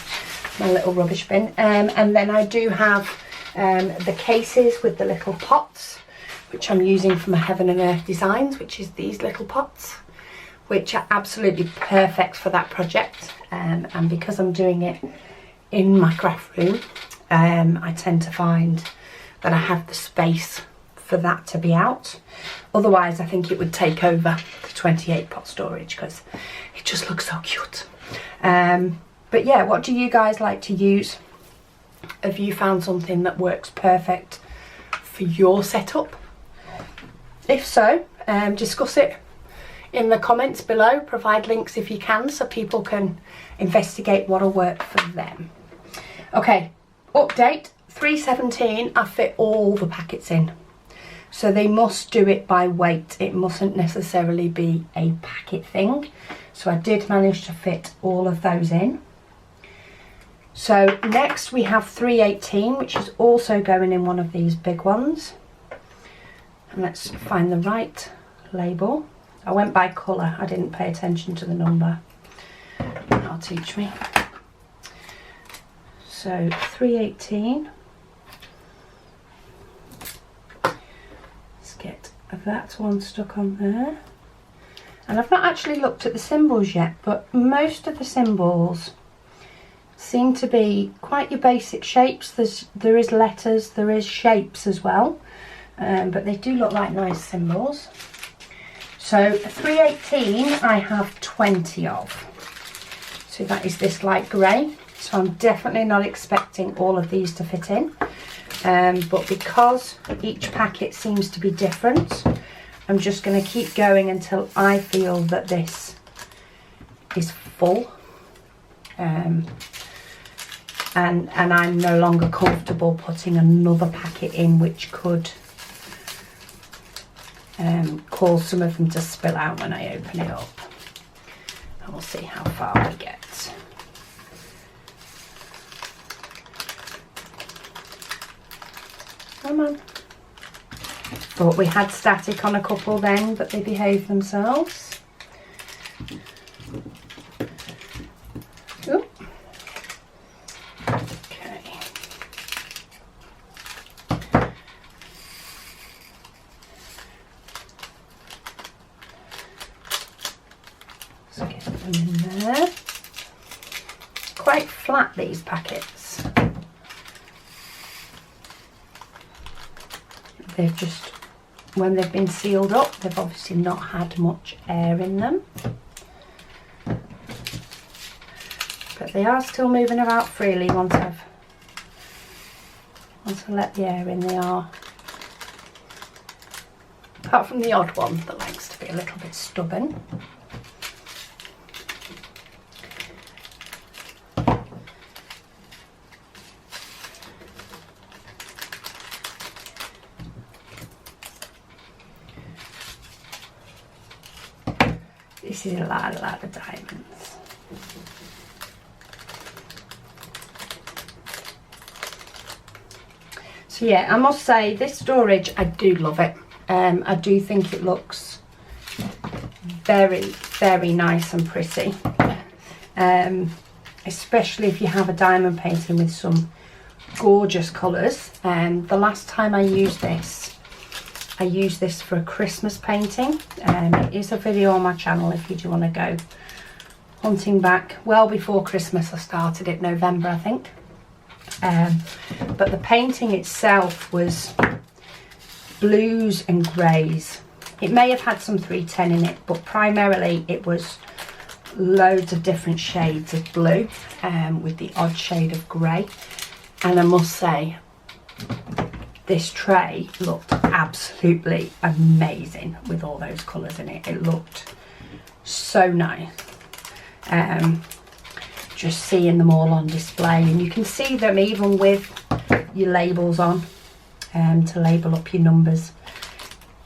my little rubbish bin. And then I do have the cases with the little pots, which I'm using for my Heaven and Earth designs, which is these little pots, which are absolutely perfect for that project. And because I'm doing it in my craft room, I tend to find that I have the space for that to be out. Otherwise, I think it would take over the 28 pot storage because it just looks so cute. But yeah, what do you guys like to use? Have you found something that works perfect for your setup? If so, discuss it in the comments below. Provide links if you can so people can investigate what'll work for them. Okay, update 317, I fit all the packets in. So they must do it by weight. It mustn't necessarily be a packet thing. So I did manage to fit all of those in. So next we have 318, which is also going in one of these big ones. And let's find the right label. I went by colour, I didn't pay attention to the number. That'll teach me. So 318. Let's get that one stuck on there. And I've not actually looked at the symbols yet, but most of the symbols seem to be quite your basic shapes. There is letters, there is shapes as well, but they do look like nice symbols. So 318 I have 20 of. So that is this light grey. So I'm definitely not expecting all of these to fit in. But because each packet seems to be different, I'm just going to keep going until I feel that this is full. And I'm no longer comfortable putting another packet in, which could cause some of them to spill out when I open it up. And we'll see how far we get. Come on. Thought we had static on a couple then, but they behaved themselves. Ooh. Okay. Let's get them in there. Quite flat, these packets. They've just, when they've been sealed up, they've obviously not had much air in them. But they are still moving about freely once I let the air in. They are, apart from the odd one that likes to be a little bit stubborn. This is a lot of diamonds. So yeah, I must say this storage, I do love it. I do think it looks very, very nice and pretty. Especially if you have a diamond painting with some gorgeous colours. The last time I used this for a Christmas painting. It is a video on my channel if you do want to go hunting back. Well before Christmas, I started it November, I think. But the painting itself was blues and greys. It may have had some 310 in it, but primarily it was loads of different shades of blue with the odd shade of grey. And I must say, this tray looked absolutely amazing with all those colours in it. It looked so nice. Just seeing them all on display, and you can see them even with your labels on to label up your numbers.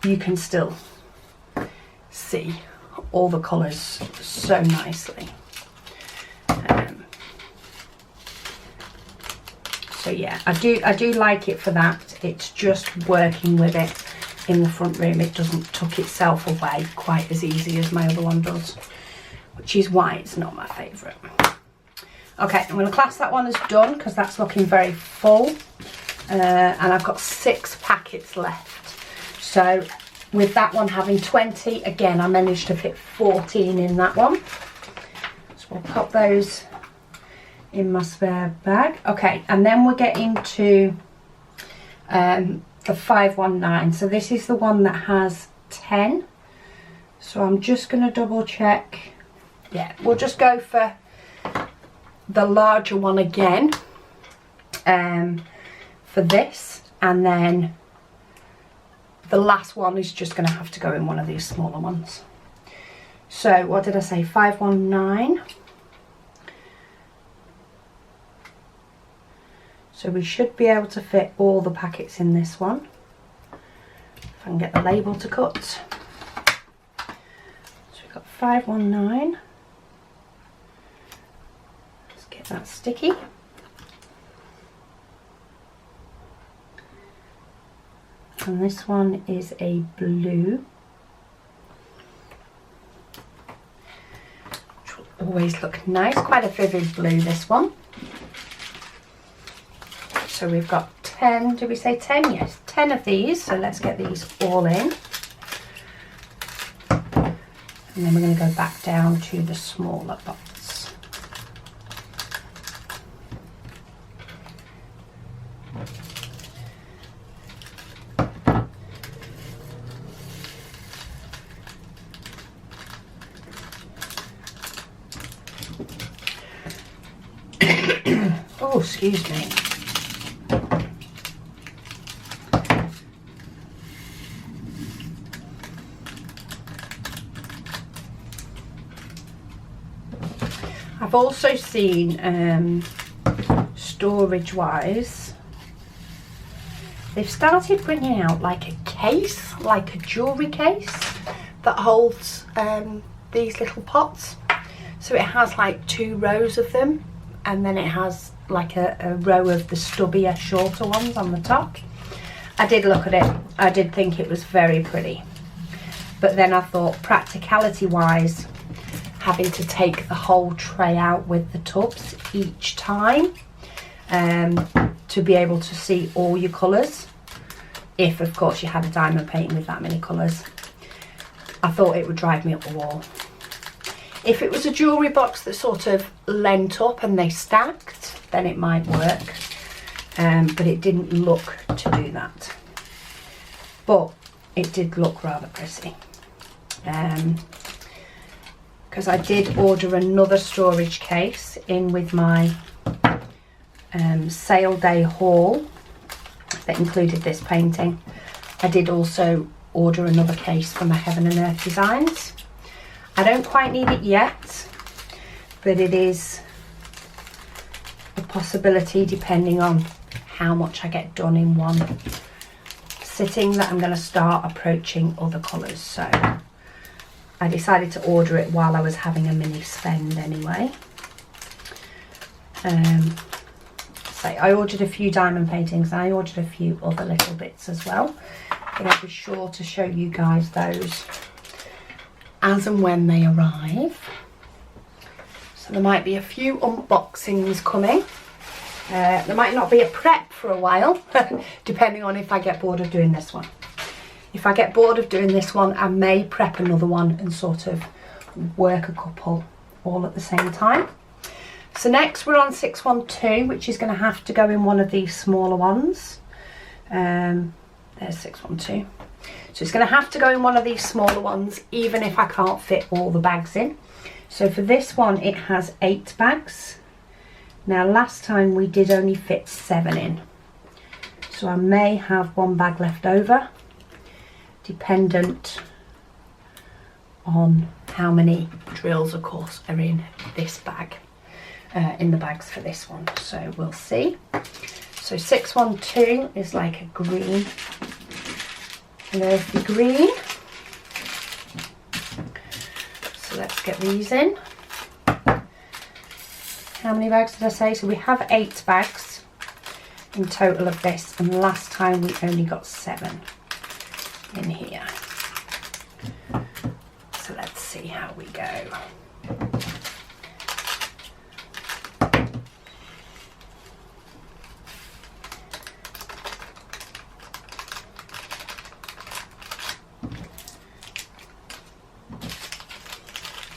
You can still see all the colours so nicely. So yeah, I do like it for that. It's just working with it in the front room. It doesn't tuck itself away quite as easy as my other one does, which is why it's not my favourite. Okay, I'm going to class that one as done because that's looking very full. And I've got 6 packets left. So with that one having 20, again, I managed to fit 14 in that one. So we'll pop those in my spare bag. Okay, and then we're getting to the 519. So this is the one that has 10. So I'm just going to double check. Yeah, we'll just go for the larger one again for this, and then the last one is just going to have to go in one of these smaller ones. So what did I say, 519. So we should be able to fit all the packets in this one if I can get the label to cut. So we've got 519. That's sticky. And this one is a blue, which will always look nice. Quite a vivid blue, this one. So we've got 10, did we say 10? Yes, 10 of these. So let's get these all in. And then we're going to go back down to the smaller box. excuse me. I've also seen storage wise, they've started bringing out like a case, like a jewellery case that holds these little pots. So it has like 2 rows of them, and then it has like a row of the stubbier, shorter ones on the top. I did look at it, I did think it was very pretty, but then I thought practicality wise, having to take the whole tray out with the tubs each time to be able to see all your colours, if of course you had a diamond painting with that many colours, I thought it would drive me up the wall. If it was a jewellery box that sort of leant up and they stacked, then it might work, but it didn't look to do that. But it did look rather pretty. Because I did order another storage case in with my sale day haul that included this painting. I did also order another case for my Heaven and Earth designs. I don't quite need it yet, but it is a possibility depending on how much I get done in one sitting that I'm going to start approaching other colours. So I decided to order it while I was having a mini spend anyway. So I ordered a few diamond paintings and I ordered a few other little bits as well. But I'll be sure to show you guys those as and when they arrive. So there might be a few unboxings coming. There might not be a prep for a while, depending on if I get bored of doing this one. If I get bored of doing this one, I may prep another one and sort of work a couple all at the same time. So next we're on 612, which is going to have to go in one of these smaller ones. There's 612. So it's going to have to go in one of these smaller ones, even if I can't fit all the bags in. So for this one, it has 8 bags. Now last time we did only fit 7 in. So I may have 1 bag left over, dependent on how many drills, of course, are in this bag, in the bags for this one. So we'll see. So 612 is like a green, an earthy green. So let's get these in. How many bags did I say? So we have 8 bags in total of this, and last time we only got 7 in here. So let's see how we go.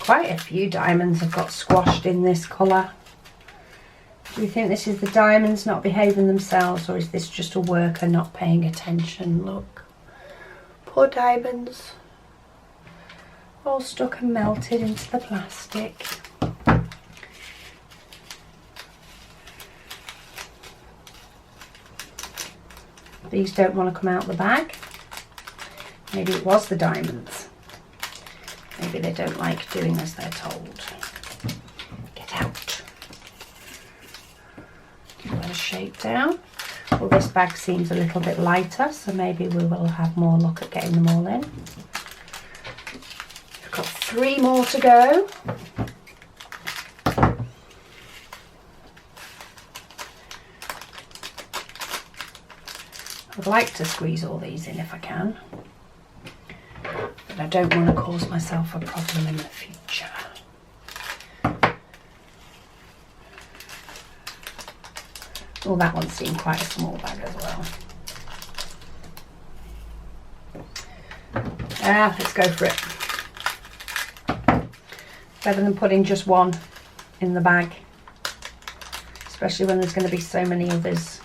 Quite a few diamonds have got squashed in this colour. Do you think this is the diamonds not behaving themselves, or is this just a worker not paying attention? Look, poor diamonds, all stuck and melted into the plastic. These don't want to come out the bag. Maybe it was the diamonds. Maybe they don't like doing as they're told. Get out. Give that a shake down. Well, this bag seems a little bit lighter, so maybe we will have more luck at getting them all in. We've got 3 more to go. I'd like to squeeze all these in if I can, but I don't want to cause myself a problem in the future. Oh, that one seemed quite a small bag as well. Let's go for it. Better than putting just one in the bag, especially when there's going to be so many others.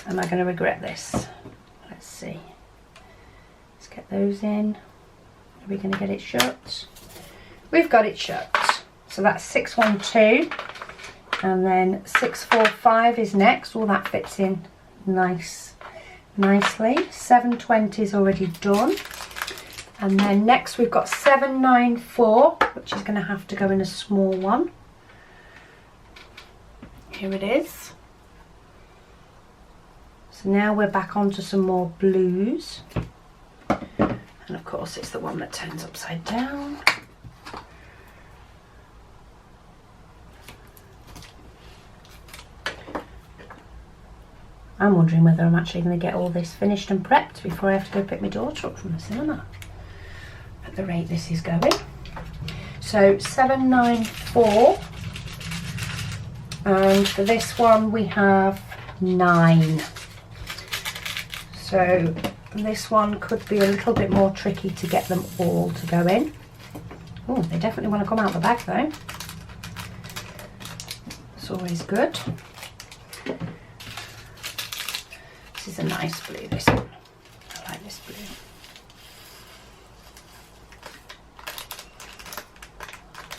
Am I going to regret this? Let's see. Let's get those in. Are we going to get it shut? We've got it shut. So that's 612 And then 645 is next. All that fits in nicely. 720 is already done. And then next we've got 794, which is going to have to go in a small one. Here it is. So now we're back onto some more blues. And of course it's the one that turns upside down. I'm wondering whether I'm actually going to get all this finished and prepped before I have to go pick my daughter up from the cinema. At the rate this is going. So 794. And for this one we have 9. So this one could be a little bit more tricky to get them all to go in. Oh, they definitely want to come out the bag though. It's always good. This is a nice blue, this one. I like this blue.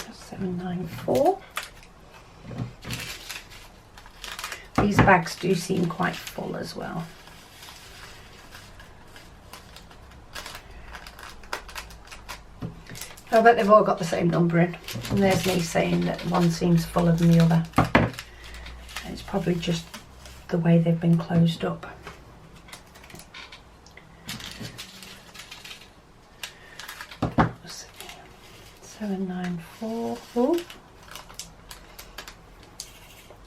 That's 794. These bags do seem quite full as well. I bet they've all got the same number in. And there's me saying that one seems fuller than the other. And it's probably just the way they've been closed up. Let's see. 794. Ooh.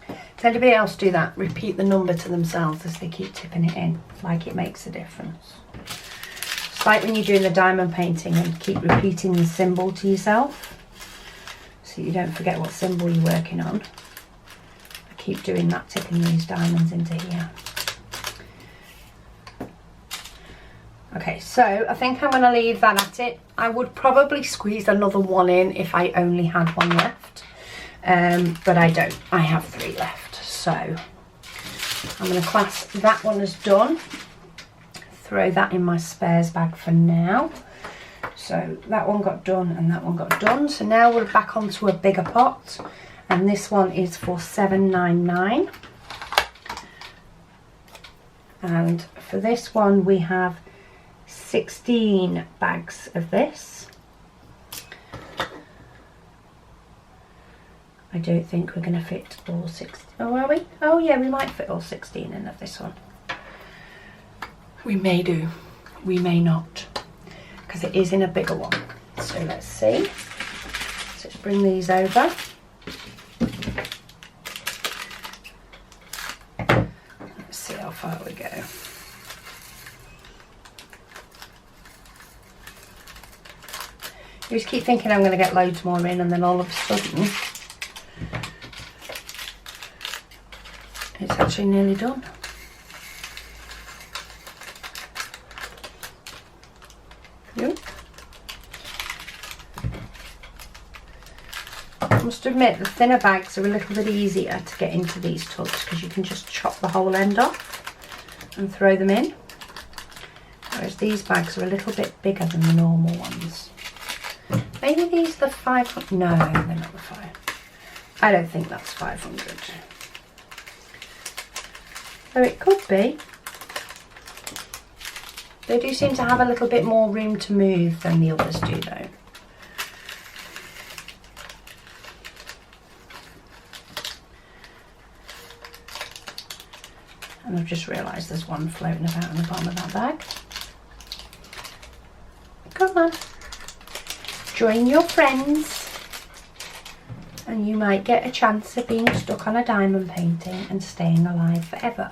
Does anybody else do that? Repeat the number to themselves as they keep tipping it in, like it makes a difference. It's like when you're doing the diamond painting and keep repeating the symbol to yourself so you don't forget what symbol you're working on. I keep doing that, tipping these diamonds into here. Okay, so I think I'm going to leave that at it. I would probably squeeze another one in if I only had one left, but I don't. I have 3 left. So I'm going to class that one as done. Throw that in my spares bag for now. So that one got done and that one got done. So now we're back onto a bigger pot, and this one is for 799. And for this one we have 16 bags of this. I don't think we're going to fit all 16. Oh, are we? Oh yeah, we might fit all 16 in of this one. We may do. We may not. Because it is in a bigger one. So let's see. So let's bring these over. Let's see how far we go. You just keep thinking I'm going to get loads more in, and then all of a sudden it's actually nearly done. Yep. I must admit the thinner bags are a little bit easier to get into these tubs because you can just chop the whole end off and throw them in. Whereas these bags are a little bit bigger than the normal ones. Maybe these are the 500. No, they're not the 500. I don't think that's 500. So it could be. They do seem to have a little bit more room to move than the others do though. And I've just realised there's one floating about in the bottom of that bag. Come on. Join your friends and you might get a chance of being stuck on a diamond painting and staying alive forever.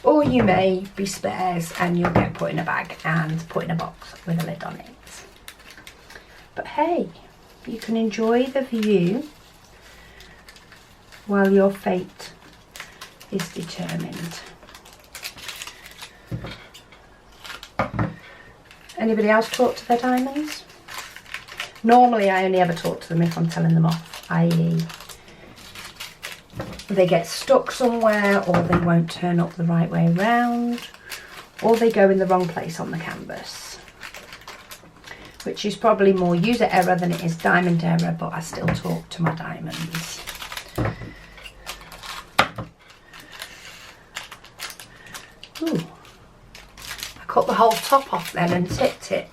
Or you may be spares and you'll get put in a bag and put in a box with a lid on it. But hey, you can enjoy the view while your fate is determined. Anybody else talk to their diamonds? Normally I only ever talk to them if I'm telling them off, i.e. they get stuck somewhere, or they won't turn up the right way round, or they go in the wrong place on the canvas, which is probably more user error than it is diamond error, but I still talk to my diamonds. whole top off then and tipped it.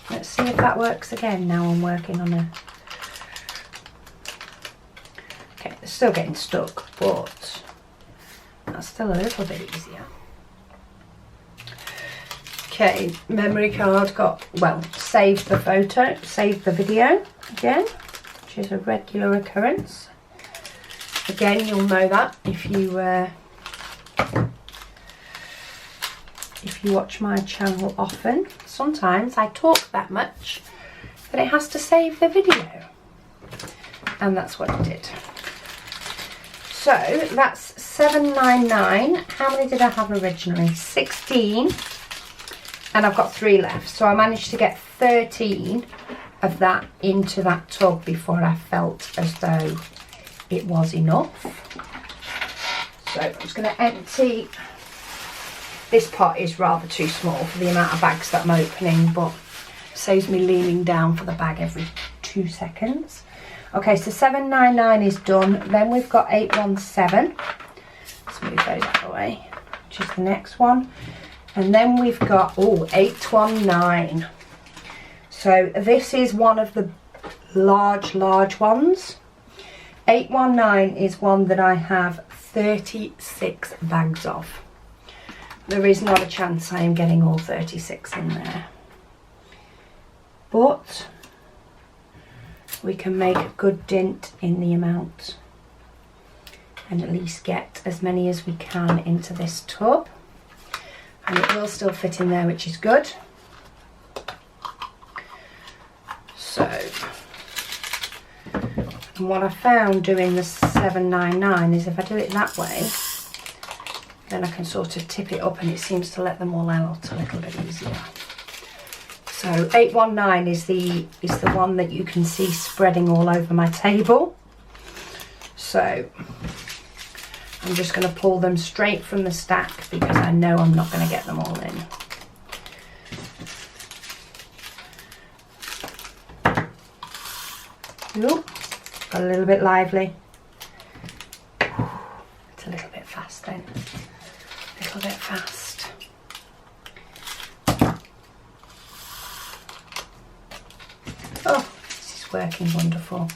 Let's see if that works again. Now I'm working on a... Okay, it's still getting stuck, but that's still a little bit easier. Okay, memory card got, well, saved the photo, saved the video again, which is a regular occurrence. Again, you'll know that if you watch my channel often. Sometimes I talk that much that it has to save the video, and that's what it did. So that's $7.99. How many did I have originally? 16, and I've got 3 left. So I managed to get 13 of that into that tub before I felt as though it was enough. So I'm just going to empty. This pot is rather too small for the amount of bags that I'm opening, but saves me leaning down for the bag every 2 seconds. Okay, so $7.99 is done. Then we've got 817. Let's move those out of the way, which is the next one. And then we've got, oh, 819. So this is one of the large ones. 819 is one that I have 36 bags of. There is not a chance I am getting all 36 in there. But we can make a good dint in the amount and at least get as many as we can into this tub. And it will still fit in there, which is good. So, and what I found doing the $7.99 is if I do it that way, then I can sort of tip it up and it seems to let them all out a little bit easier. So 819 is the one that you can see spreading all over my table. So I'm just going to pull them straight from the stack because I know I'm not going to get them all in. Ooh, got a little bit lively. It's a little bit fast then. A little bit fast. Oh, this is working wonderful.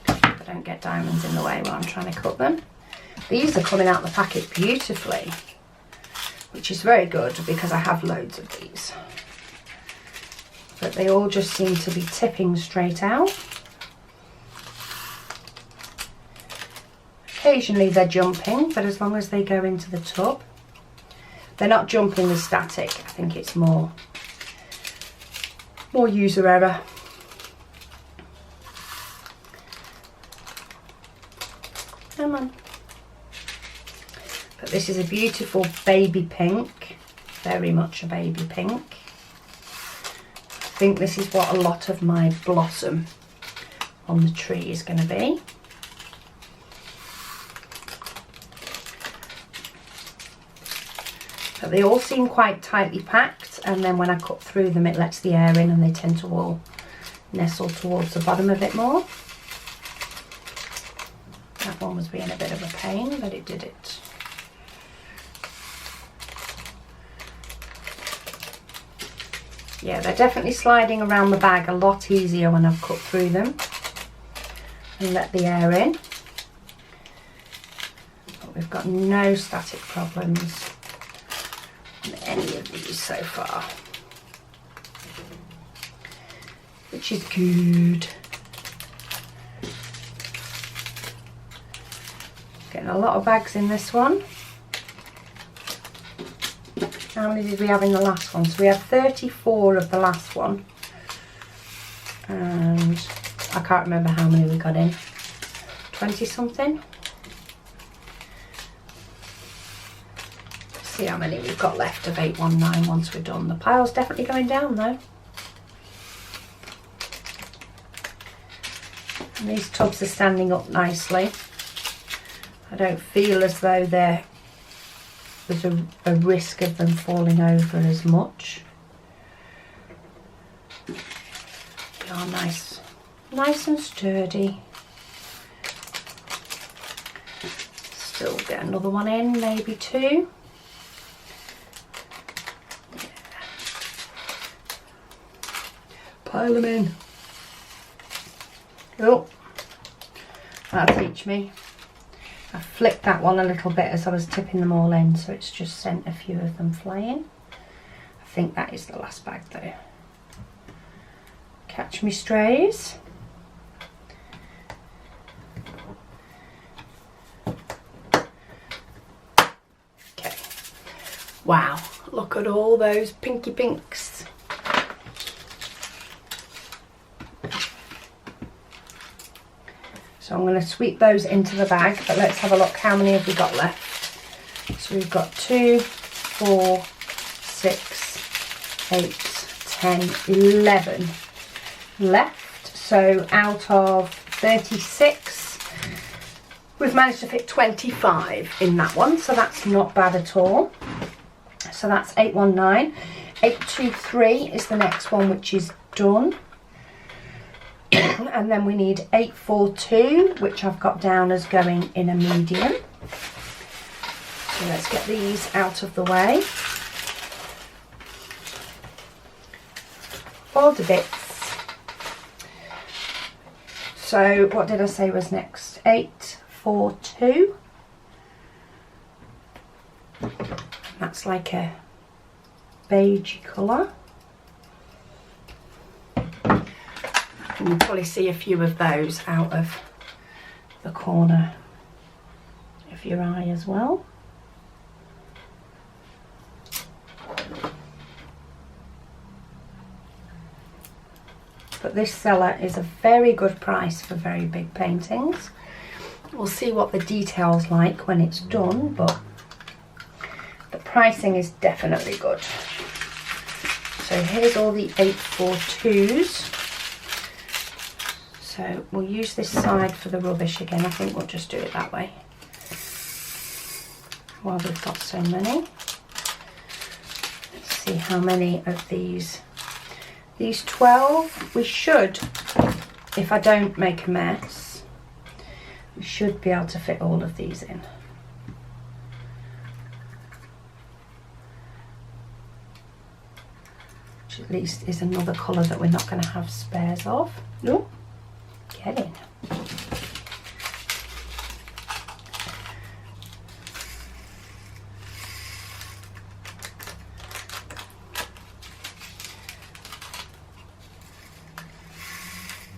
I don't get diamonds in the way while I'm trying to cut them. These are coming out the packet beautifully, which is very good because I have loads of these. But they all just seem to be tipping straight out. Occasionally they're jumping, but as long as they go into the tub, they're not jumping as static. I think it's more user error. Come on. But this is a beautiful baby pink, very much a baby pink. I think this is what a lot of my blossom on the tree is going to be. But they all seem quite tightly packed, and then when I cut through them it lets the air in and they tend to all nestle towards the bottom a bit more. That one was being a bit of a pain, but it did it. Yeah, they're definitely sliding around the bag a lot easier when I've cut through them and let the air in. But we've got no static problems on any of these so far, which is good. Getting a lot of bags in this one. How many did we have in the last one? So we had 34 of the last one. And I can't remember how many we got in. 20 something. See how many we've got left of 819 once we're done. The pile's definitely going down though. And these tubs are standing up nicely. I don't feel as though there's a risk of them falling over as much. They are nice and sturdy. Still get another one in, maybe 2. Pile them in. Oh, that'll teach me. I flicked that one a little bit as I was tipping them all in, so it's just sent a few of them flying. I think that is the last bag though. Catch me strays. Okay. Wow, look at all those pinky pinks. So I'm going to sweep those into the bag, but let's have a look. How many have we got left? So we've got 2, 4, 6, 8, 10, 11 left. So out of 36, we've managed to fit 25 in that one. So that's not bad at all. So that's 819. 823 is the next one, which is done. And then we need 842, which I've got down as going in a medium. So let's get these out of the way. All the bits. So what did I say was next? 842. That's like a beigey colour. You can probably see a few of those out of the corner of your eye as well. But this seller is a very good price for very big paintings. We'll see what the detail's like when it's done, but the pricing is definitely good. So here's all the 842s. So we'll use this side for the rubbish again. I think we'll just do it that way while we've got so many. Let's see how many of these. These 12, we should, if I don't make a mess, we should be able to fit all of these in. Which at least is another colour that we're not going to have spares of. No. Get in.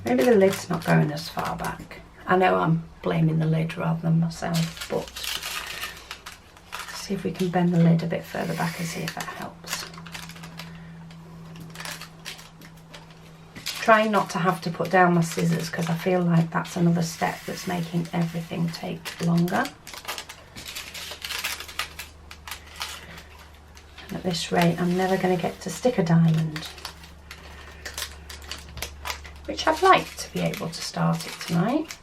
Maybe the lid's not going as far back. I know I'm blaming the lid rather than myself, but let's see if we can bend the lid a bit further back and see if that helps. Trying not to have to put down my scissors because I feel like that's another step that's making everything take longer. And at this rate I'm never going to get to stick a diamond, which I'd like to be able to start it tonight.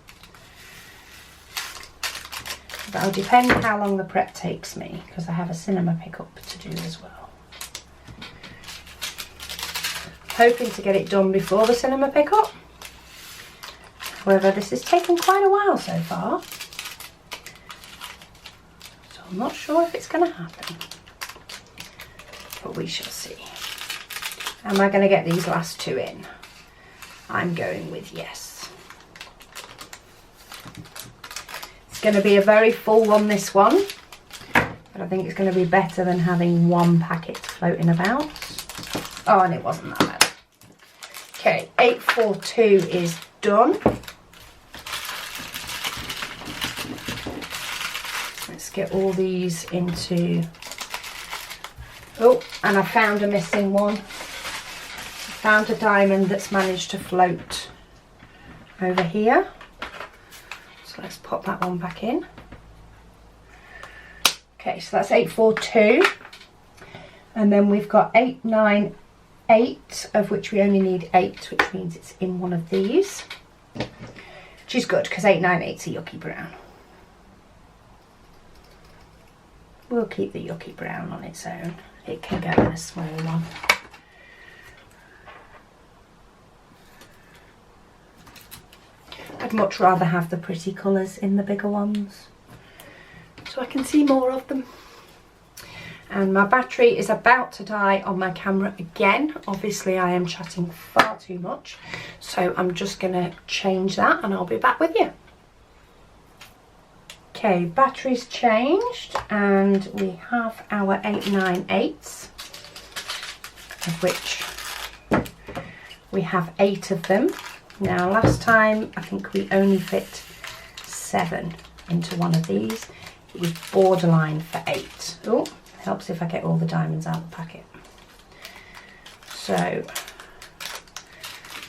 That'll depend how long the prep takes me because I have a cinema pickup to do as well. Hoping to get it done before the cinema pickup. However, this has taken quite a while so far, so I'm not sure if it's going to happen, but we shall see. Am I going to get these last two in? I'm going with yes. It's going to be a very full one, this one, but I think it's going to be better than having one packet floating about. Oh, and it wasn't that bad. Okay, 842 is done. Let's get all these into... Oh, and I found a missing one. I found a diamond that's managed to float over here. So let's pop that one back in. Okay, so that's 842. And then we've got 898, of which we only need 8, which means it's in one of these. Which is good, because 898's a yucky brown. We'll keep the yucky brown on its own. It can go in a small one. I'd much rather have the pretty colours in the bigger ones, so I can see more of them. And my battery is about to die on my camera again. Obviously I am chatting far too much, so I'm just gonna change that and I'll be back with you. Okay, battery's changed and we have our 898s, of which we have 8 of them. Now last time I think we only fit 7 into one of these. It was borderline for 8. Oh, helps if I get all the diamonds out of the packet. So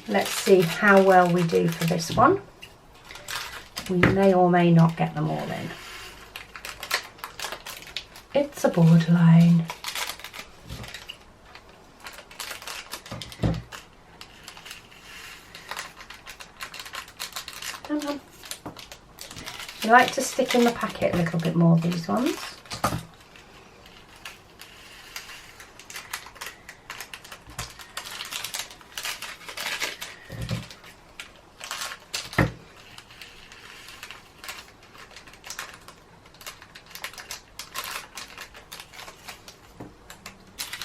let's see how well we do for this one. We may or may not get them all in. It's a borderline. Come on. I like to stick in the packet a little bit more, these ones.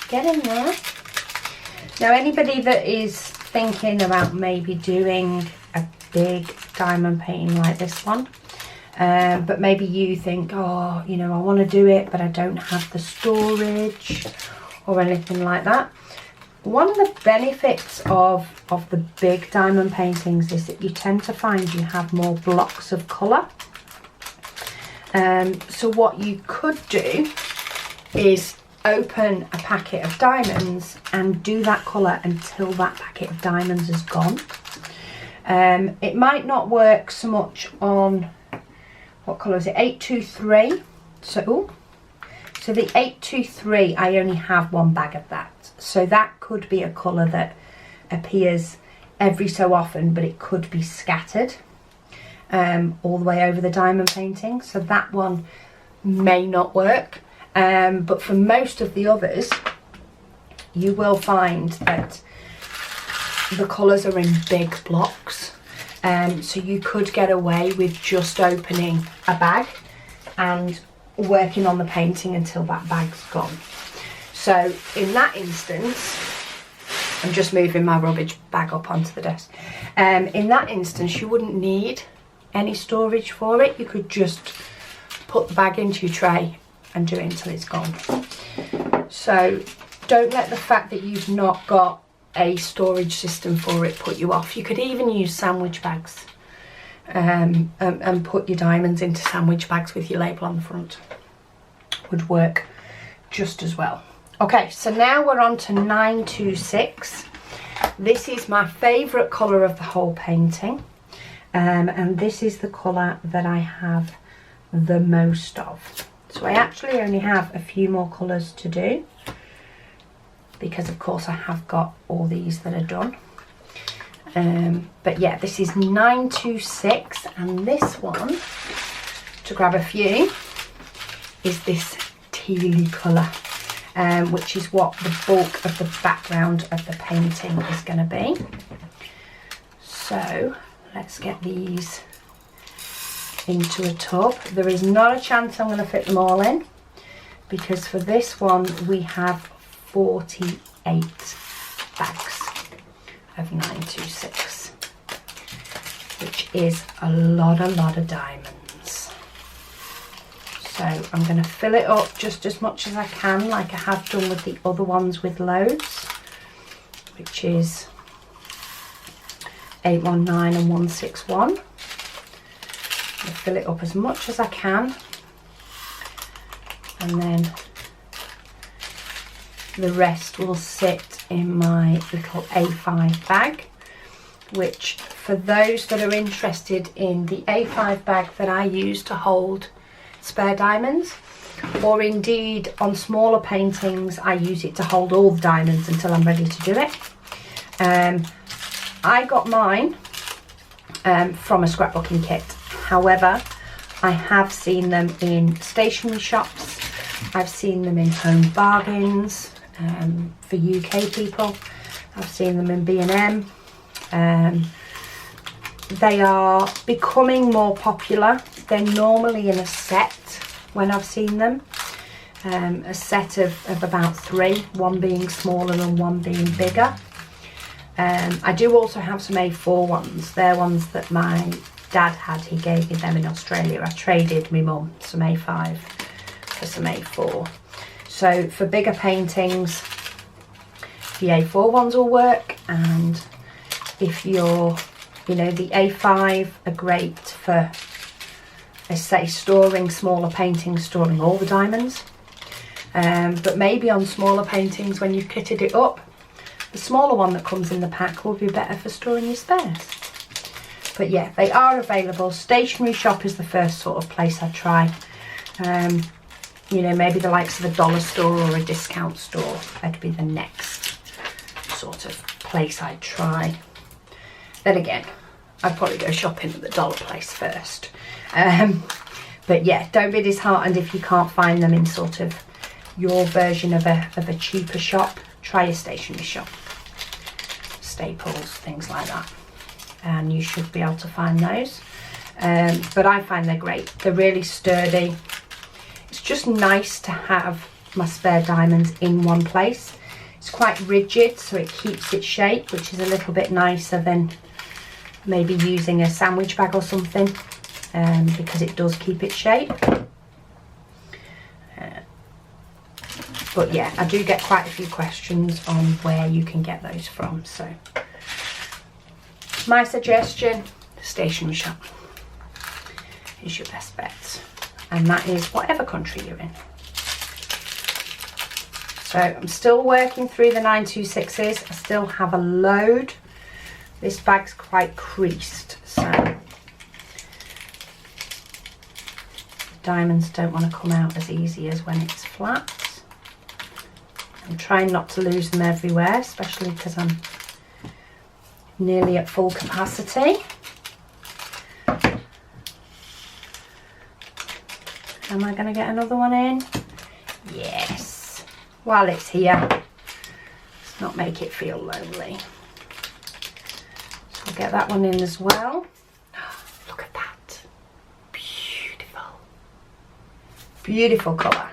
Get in there. Now anybody that is thinking about maybe doing a big diamond painting like this one, but maybe you think, oh, you know, I want to do it but I don't have the storage or anything like that. One of the benefits of the big diamond paintings is that you tend to find you have more blocks of colour. So what you could do is open a packet of diamonds and do that colour until that packet of diamonds is gone. It might not work so much on, what colour is it, 823. So the 823, I only have one bag of that. So that could be a colour that appears every so often, but it could be scattered all the way over the diamond painting. So that one may not work. But for most of the others, you will find that the colours are in big blocks. So you could get away with just opening a bag and working on the painting until that bag's gone. So in that instance, I'm just moving my rubbish bag up onto the desk. In that instance, you wouldn't need any storage for it. You could just put the bag into your tray and do it until it's gone. So don't let the fact that you've not got a storage system for it put you off. You could even use sandwich bags and put your diamonds into sandwich bags with your label on the front. Would work just as well. Okay, so now we're on to 926. This is my favourite colour of the whole painting, and this is the colour that I have the most of. So I actually only have a few more colours to do, because of course I have got all these that are done. But yeah, this is 926, and this one, to grab a few, is this tealy colour, which is what the bulk of the background of the painting is going to be. So let's get these into a tub. There is not a chance I'm going to fit them all in, because for this one we have 48 bags of 926, which is a lot of diamonds. So I'm going to fill it up just as much as I can, like I have done with the other ones with loads, which is 819 and 161. I'll fill it up as much as I can, and then the rest will sit in my little A5 bag, which, for those that are interested in the A5 bag that I use to hold spare diamonds, or indeed on smaller paintings I use it to hold all the diamonds until I'm ready to do it. I got mine from a scrapbooking kit. However, I have seen them in stationery shops, I've seen them in home bargains for UK people, I've seen them in B&M. They are becoming more popular. They're normally in a set when I've seen them. a set of about 3, one being smaller and one being bigger. I do also have some A4 ones. They're ones that my dad had. He gave me them in Australia. I traded my mum some A5 for some A4. So for bigger paintings, the A4 ones will work, and if you're, you know, the A5 are great for, let's say, storing smaller paintings, storing all the diamonds. But maybe on smaller paintings, when you've kitted it up, the smaller one that comes in the pack will be better for storing your spares. But yeah, they are available. Stationery shop is the first sort of place I try. You know, maybe the likes of a dollar store or a discount store. That'd be the next sort of place I'd try. Then again, I'd probably go shopping at the dollar place first. But yeah, don't be disheartened if you can't find them in sort of your version of a cheaper shop. Try a stationery shop. Staples, things like that. And you should be able to find those. But I find they're great. They're really sturdy. It's just nice to have my spare diamonds in one place. It's quite rigid, so it keeps its shape, which is a little bit nicer than maybe using a sandwich bag or something, because it does keep its shape. But yeah, I do get quite a few questions on where you can get those from. So my suggestion, stationery shop is your best bet. And that is whatever country you're in. So I'm still working through the 926s. I still have a load. This bag's quite creased, so diamonds don't want to come out as easy as when it's flat. I'm trying not to lose them everywhere, especially because I'm nearly at full capacity. Am I going to get another one in? Yes. While it's here, let's not make it feel lonely. So we'll get that one in as well. Look at that. Beautiful. Beautiful colour.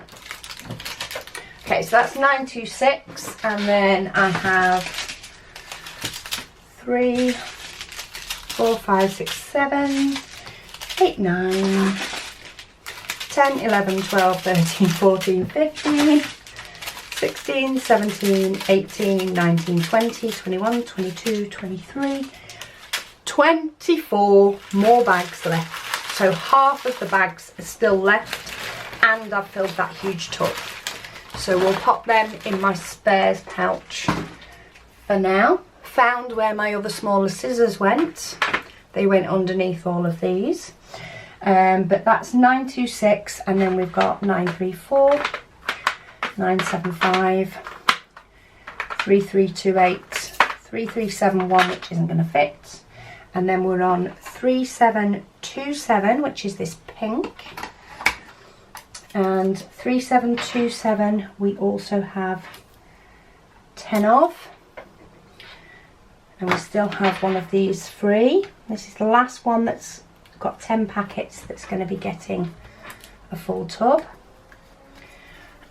Okay, so that's 926, and then I have 3, 4, 5, 6, 7, 8, 9, 10, 11, 12, 13, 14, 15, 16, 17, 18, 19, 20, 21, 22, 23, 24 more bags left. So half of the bags are still left, and I've filled that huge tub. So we'll pop them in my spares pouch for now. Found where my other smaller scissors went. They went underneath all of these. But that's 926, and then we've got 934, 975, 3328, 3371, which isn't going to fit. And then we're on 3727, which is this pink. And 3727 we also have 10 of, and we still have one of these free. This is the last one that's got 10 packets that's going to be getting a full tub.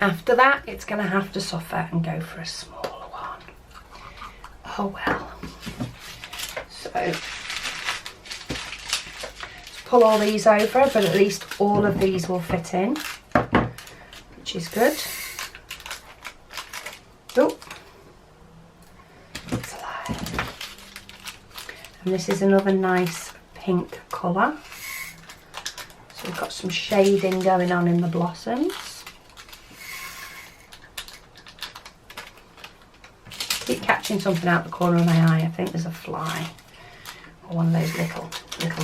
After that, it's going to have to suffer and go for a smaller one. Oh well. So let's pull all these over, but at least all of these will fit in, which is good. Oh, it's alive. And this is another nice pink colour. So we've got some shading going on in the blossoms. Keep catching something out the corner of my eye. I think there's a fly, or one of those little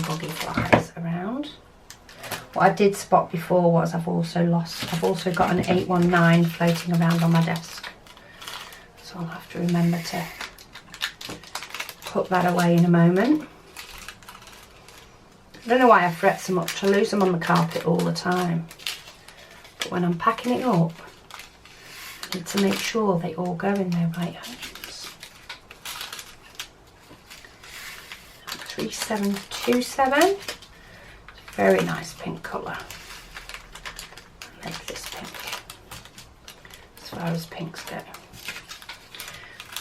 buggy flies around. What I did spot before was I've also got an 819 floating around on my desk, so I'll have to remember to put that away in a moment. I don't know why I fret so much. I lose them on the carpet all the time, but when I'm packing it up, I need to make sure they all go in their right hands. 3727. Very nice pink colour. I like this pink. far as pinks go.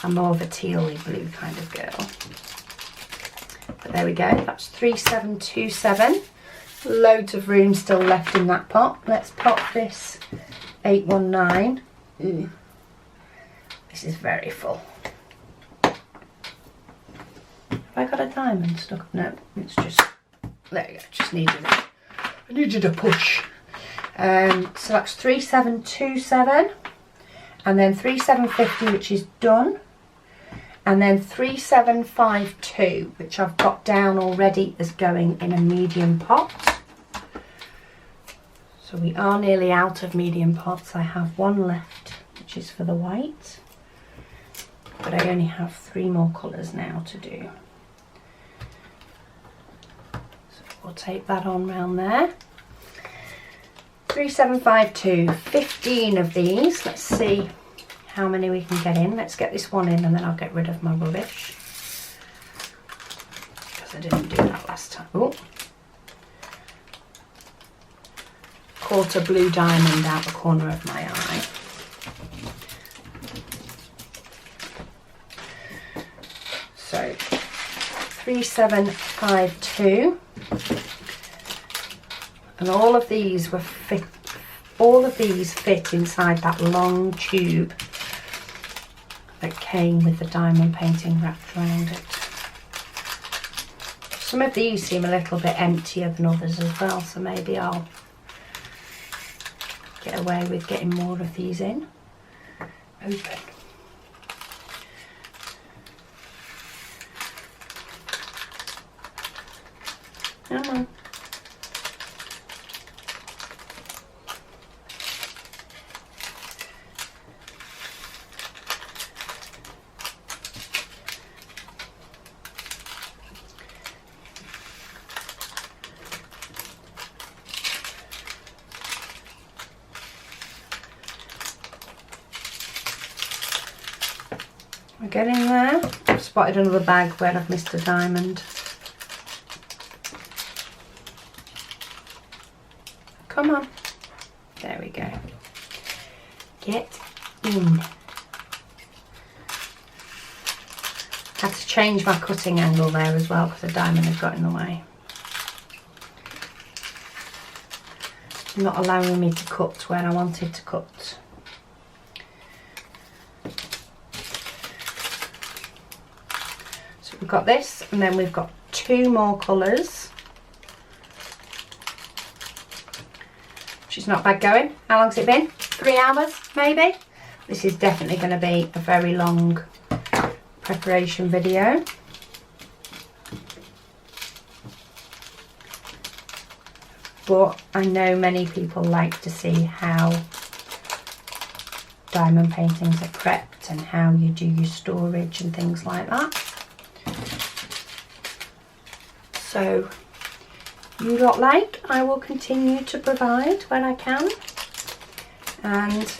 I'm more of a tealy blue kind of girl. But there we go, that's 3727. Loads of room still left in that pot. Let's pop this 819. Ooh. This is very full. Have I got a diamond stuck? No, it's just, there we go, just needed it. I needed a push. So that's 3727, and then 3750, which is done, and then 3752, which I've got down already as going in a medium pot. So we are nearly out of medium pots. I have one left, which is for the white, but I only have 3 more colours now to do. So we'll take that on round there. 3752, 15 of these. Let's see how many we can get in. Let's get this one in and then I'll get rid of my rubbish, because I didn't do that last time. Oh, caught a blue diamond out the corner of my eye. So 3752. And all of these fit inside that long tube that came with the diamond painting wrapped around it. Some of these seem a little bit emptier than others as well, so maybe I'll get away with getting more of these in. Open. Come on. We're getting there. I've spotted another bag where I've missed a diamond. Come on. There we go. Get in. Had to change my cutting angle there as well because the diamond had got in the way. Not allowing me to cut where I wanted to cut. So we've got this, and then we've got 2 more colours, which is not bad going. How long's it been? 3 hours maybe? This is definitely going to be a very long preparation video. But I know many people like to see how diamond paintings are prepped and how you do your storage and things like that. So you lot like, I will continue to provide when I can. And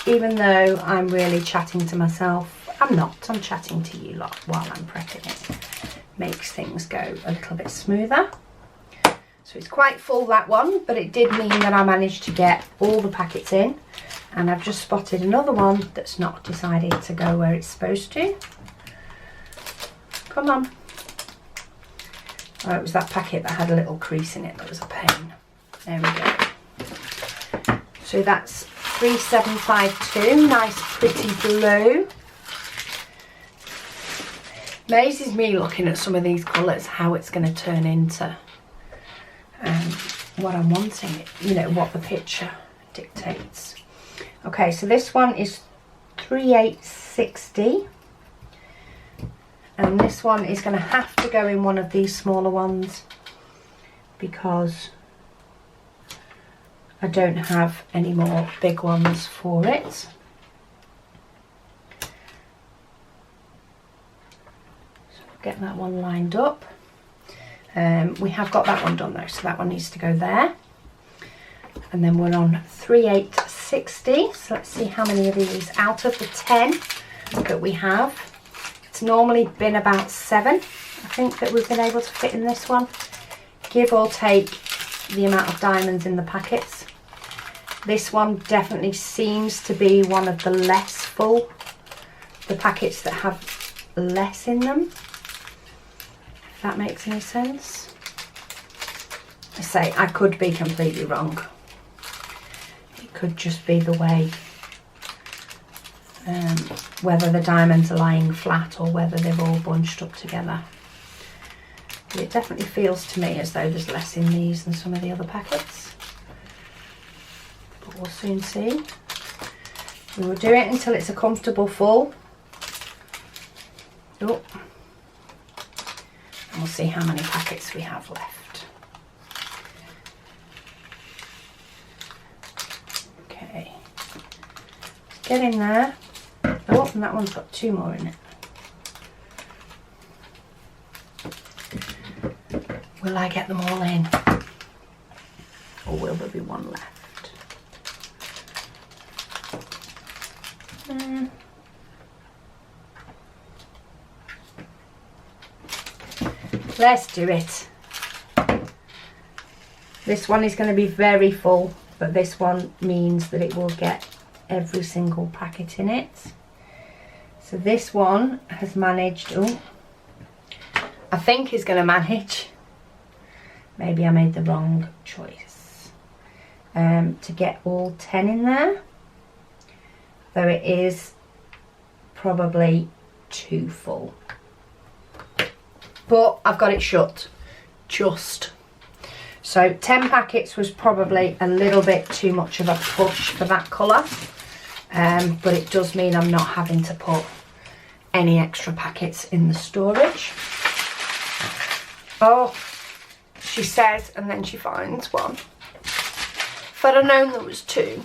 even though I'm really chatting to myself, I'm not, I'm chatting to you lot while I'm prepping it. Makes things go a little bit smoother. So it's quite full, that one, but it did mean that I managed to get all the packets in, and I've just spotted another one that's not decided to go where it's supposed to. Come on. Oh, it was that packet that had a little crease in it that was a pain. There we go. So that's 3752, nice pretty blue. Amazes me looking at some of these colours how it's going to turn into what I'm wanting, you know, what the picture dictates. Okay, so this one is 3860, and this one is going to have to go in one of these smaller ones because I don't have any more big ones for it. So get that one lined up. We have got that one done though, so that one needs to go there. And then we're on 3860, so let's see how many of these out of the 10 that we have. It's normally been about 7, I think, that we've been able to fit in this one, give or take the amount of diamonds in the packets. This one definitely seems to be one of the less full, the packets that have less in them, if that makes any sense. I say, I could be completely wrong. It could just be the way, whether the diamonds are lying flat or whether they've all bunched up together. But it definitely feels to me as though there's less in these than some of the other packets. But we'll soon see. We will do it until it's a comfortable full. Oh. And we'll see how many packets we have left. Okay. Get in there. Oh, and that one's got 2 more in it. Will I get them all in? Or will there be one left? Let's do it. This one is going to be very full, but this one means that it will get every single packet in it. So this one has managed, oh, I think is going to manage, maybe I made the wrong choice, to get all 10 in there, though it is probably too full. But I've got it shut, just. So 10 packets was probably a little bit too much of a push for that colour. But it does mean I'm not having to put any extra packets in the storage. Oh, she says, and then she finds one. If I'd have known there was 2.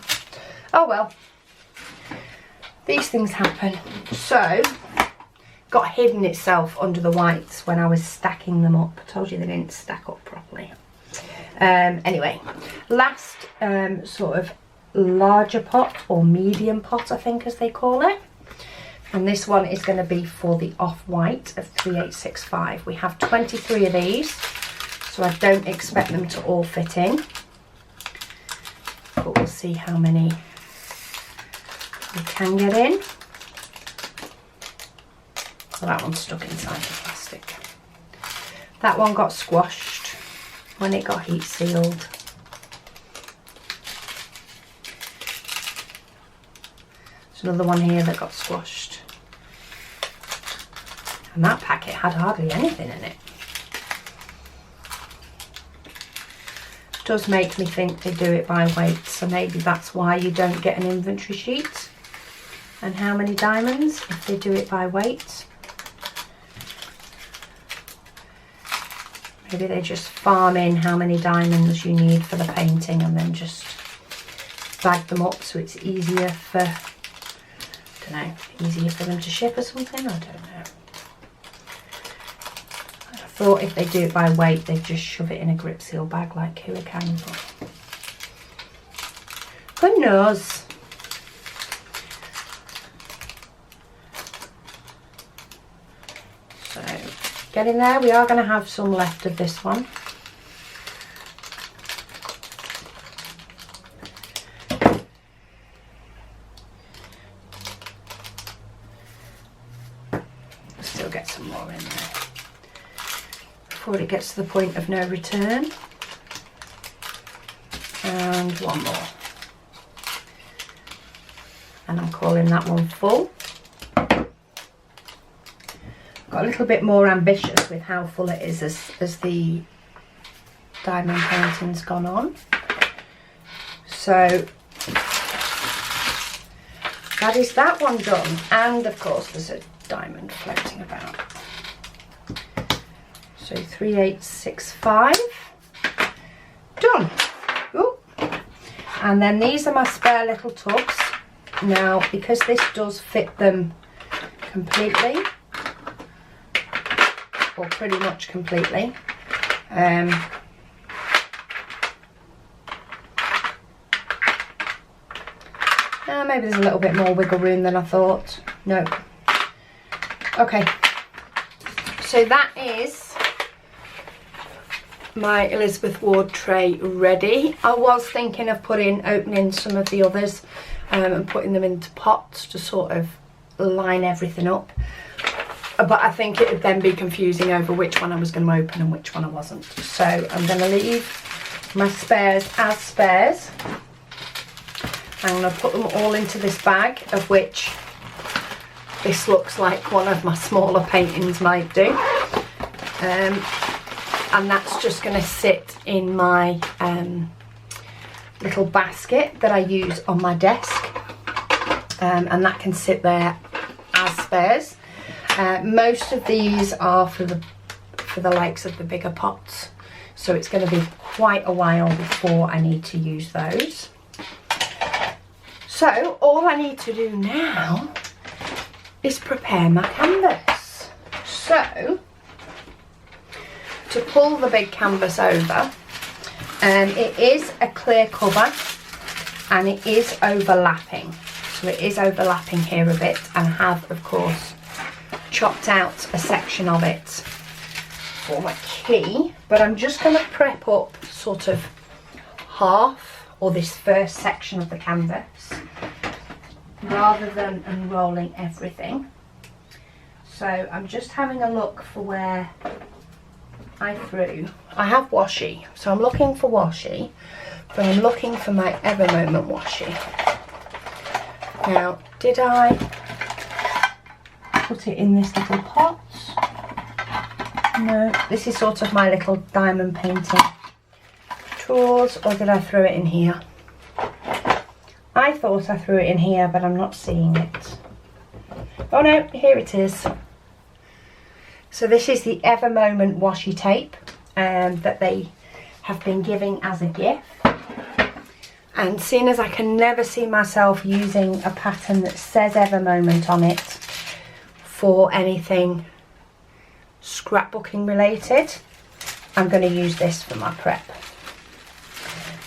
Oh well. These things happen. So, got hidden itself under the whites when I was stacking them up. I told you they didn't stack up properly. Anyway, last sort of larger pot, or medium pot I think as they call it, and this one is going to be for the off-white of 3865. We have 23 of these, so I don't expect them to all fit in, but we'll see how many we can get in. So that one's stuck inside the plastic. That one got squashed when it got heat sealed. There's another one here that got squashed. And that packet had hardly anything in it. Does make me think they do it by weight, so maybe that's why you don't get an inventory sheet and how many diamonds if they do it by weight. Maybe they just farm in how many diamonds you need for the painting and then just bag them up so it's easier for, I don't know, easier for them to ship or something, I don't know. I thought if they do it by weight they'd just shove it in a grip seal bag like Hurricane, but who knows? So, get in there. We are going to have some left of this one. Still get some more in there before it gets to the point of no return. And one more. And I'm calling that one full. Got a little bit more ambitious with how full it is as the diamond painting's gone on. So that is that one done, and of course there's a diamond floating about. So 3865 done. Ooh. And then these are my spare little tubs. Now because this does fit them completely, or pretty much completely. Maybe there's a little bit more wiggle room than I thought. No. Okay. So that is my Elizabeth Ward tray ready. I was thinking of opening some of the others and putting them into pots to sort of line everything up. But I think it would then be confusing over which one I was going to open and which one I wasn't. So I'm going to leave my spares as spares. I'm going to put them all into this bag, of which this looks like one of my smaller paintings might do. And that's just going to sit in my little basket that I use on my desk. And that can sit there as spares. Most of these are for the likes of the bigger pots, so it's going to be quite a while before I need to use those. So all I need to do now is prepare my canvas. So to pull the big canvas over, it is a clear cover and it is overlapping. So it is overlapping here a bit, and I have of course chopped out a section of it for my key, but I'm just going to prep up sort of half, or this first section of the canvas, rather than unrolling everything. So I'm just having a look for where I have washi, so I'm looking for washi, but I'm looking for my Ever Moment washi. Now, did I put it in this little pot? No, this is sort of my little diamond painting tools, or did I throw it in here? I thought I threw it in here, but I'm not seeing it. Oh no, here it is. So this is the Ever Moment washi tape that they have been giving as a gift. And seeing as I can never see myself using a pattern that says Ever Moment on it for anything scrapbooking related, I'm going to use this for my prep.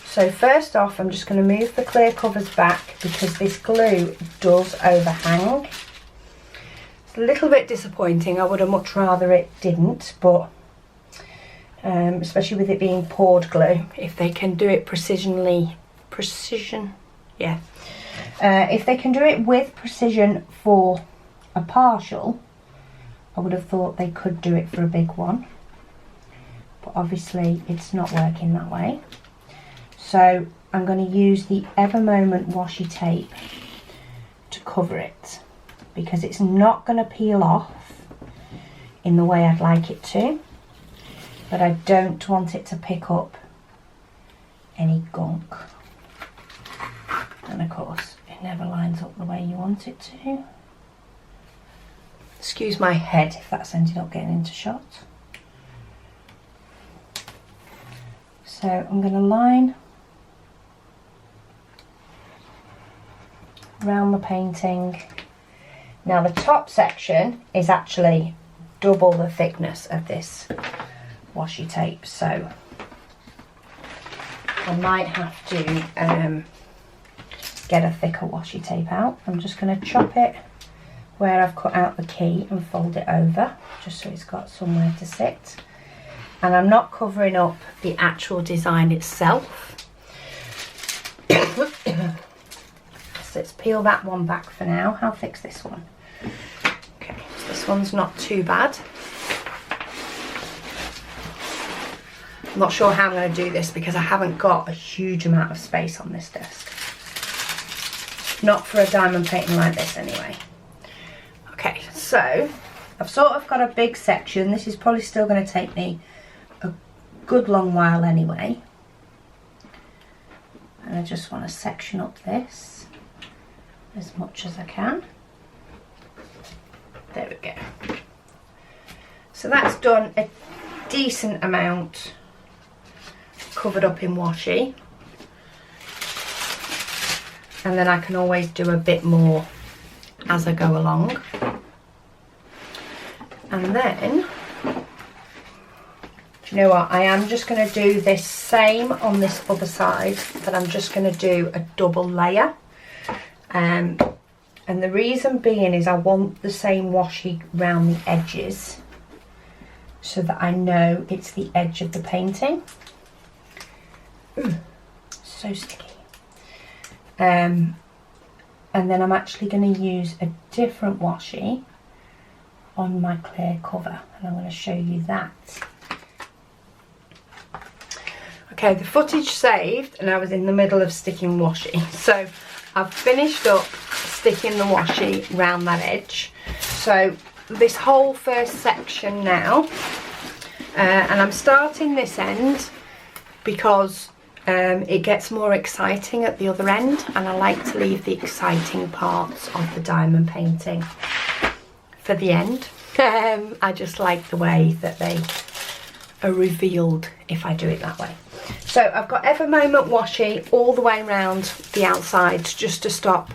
So first off, I'm just going to move the clear covers back because this glue does overhang. It's a little bit disappointing. I would have much rather it didn't, but especially with it being poured glue, if they can do it if they can do it with precision for a partial, I would have thought they could do it for a big one, but obviously it's not working that way. So I'm going to use the Ever Moment washi tape to cover it, because it's not going to peel off in the way I'd like it to, but I don't want it to pick up any gunk. And of course it never lines up the way you want it to. Excuse my head if that's ended up getting into shot. So I'm going to line around the painting. Now the top section is actually double the thickness of this washi tape, so I might have to get a thicker washi tape out. I'm just going to chop it where I've cut out the key and fold it over, just so it's got somewhere to sit. And I'm not covering up the actual design itself. So let's peel that one back for now. How thick's this one? Okay, so this one's not too bad. I'm not sure how I'm going to do this because I haven't got a huge amount of space on this desk. Not for a diamond painting like this anyway. Okay, so I've sort of got a big section. This is probably still going to take me a good long while anyway. And I just want to section up this as much as I can. There we go. So that's done a decent amount covered up in washi. And then I can always do a bit more as I go along. And then, do you know what, I am just going to do this same on this other side, but I'm just going to do a double layer. And the reason being is I want the same washi around the edges, so that I know it's the edge of the painting. Ooh, so sticky. And then I'm actually going to use a different washi on my clear cover, and I'm going to show you that. Okay, the footage saved and I was in the middle of sticking washi. So I've finished up sticking the washi round that edge. So this whole first section now, and I'm starting this end because it gets more exciting at the other end, and I like to leave the exciting parts of the diamond painting for the end. I just like the way that they are revealed if I do it that way. So I've got Ever Moment washi all the way around the outsides just to stop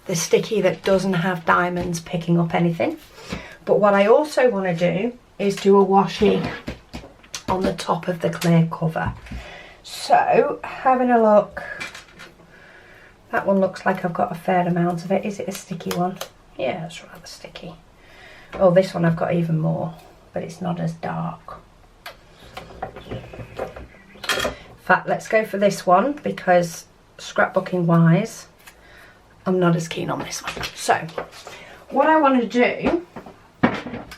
the sticky that doesn't have diamonds picking up anything. But what I also want to do is do a washi on the top of the clear cover. So having a look, that one looks like I've got a fair amount of it. Is it a sticky one? Yeah, it's rather sticky. Oh, this one I've got even more, but it's not as dark. In fact, let's go for this one because scrapbooking wise, I'm not as keen on this one. So what I want to do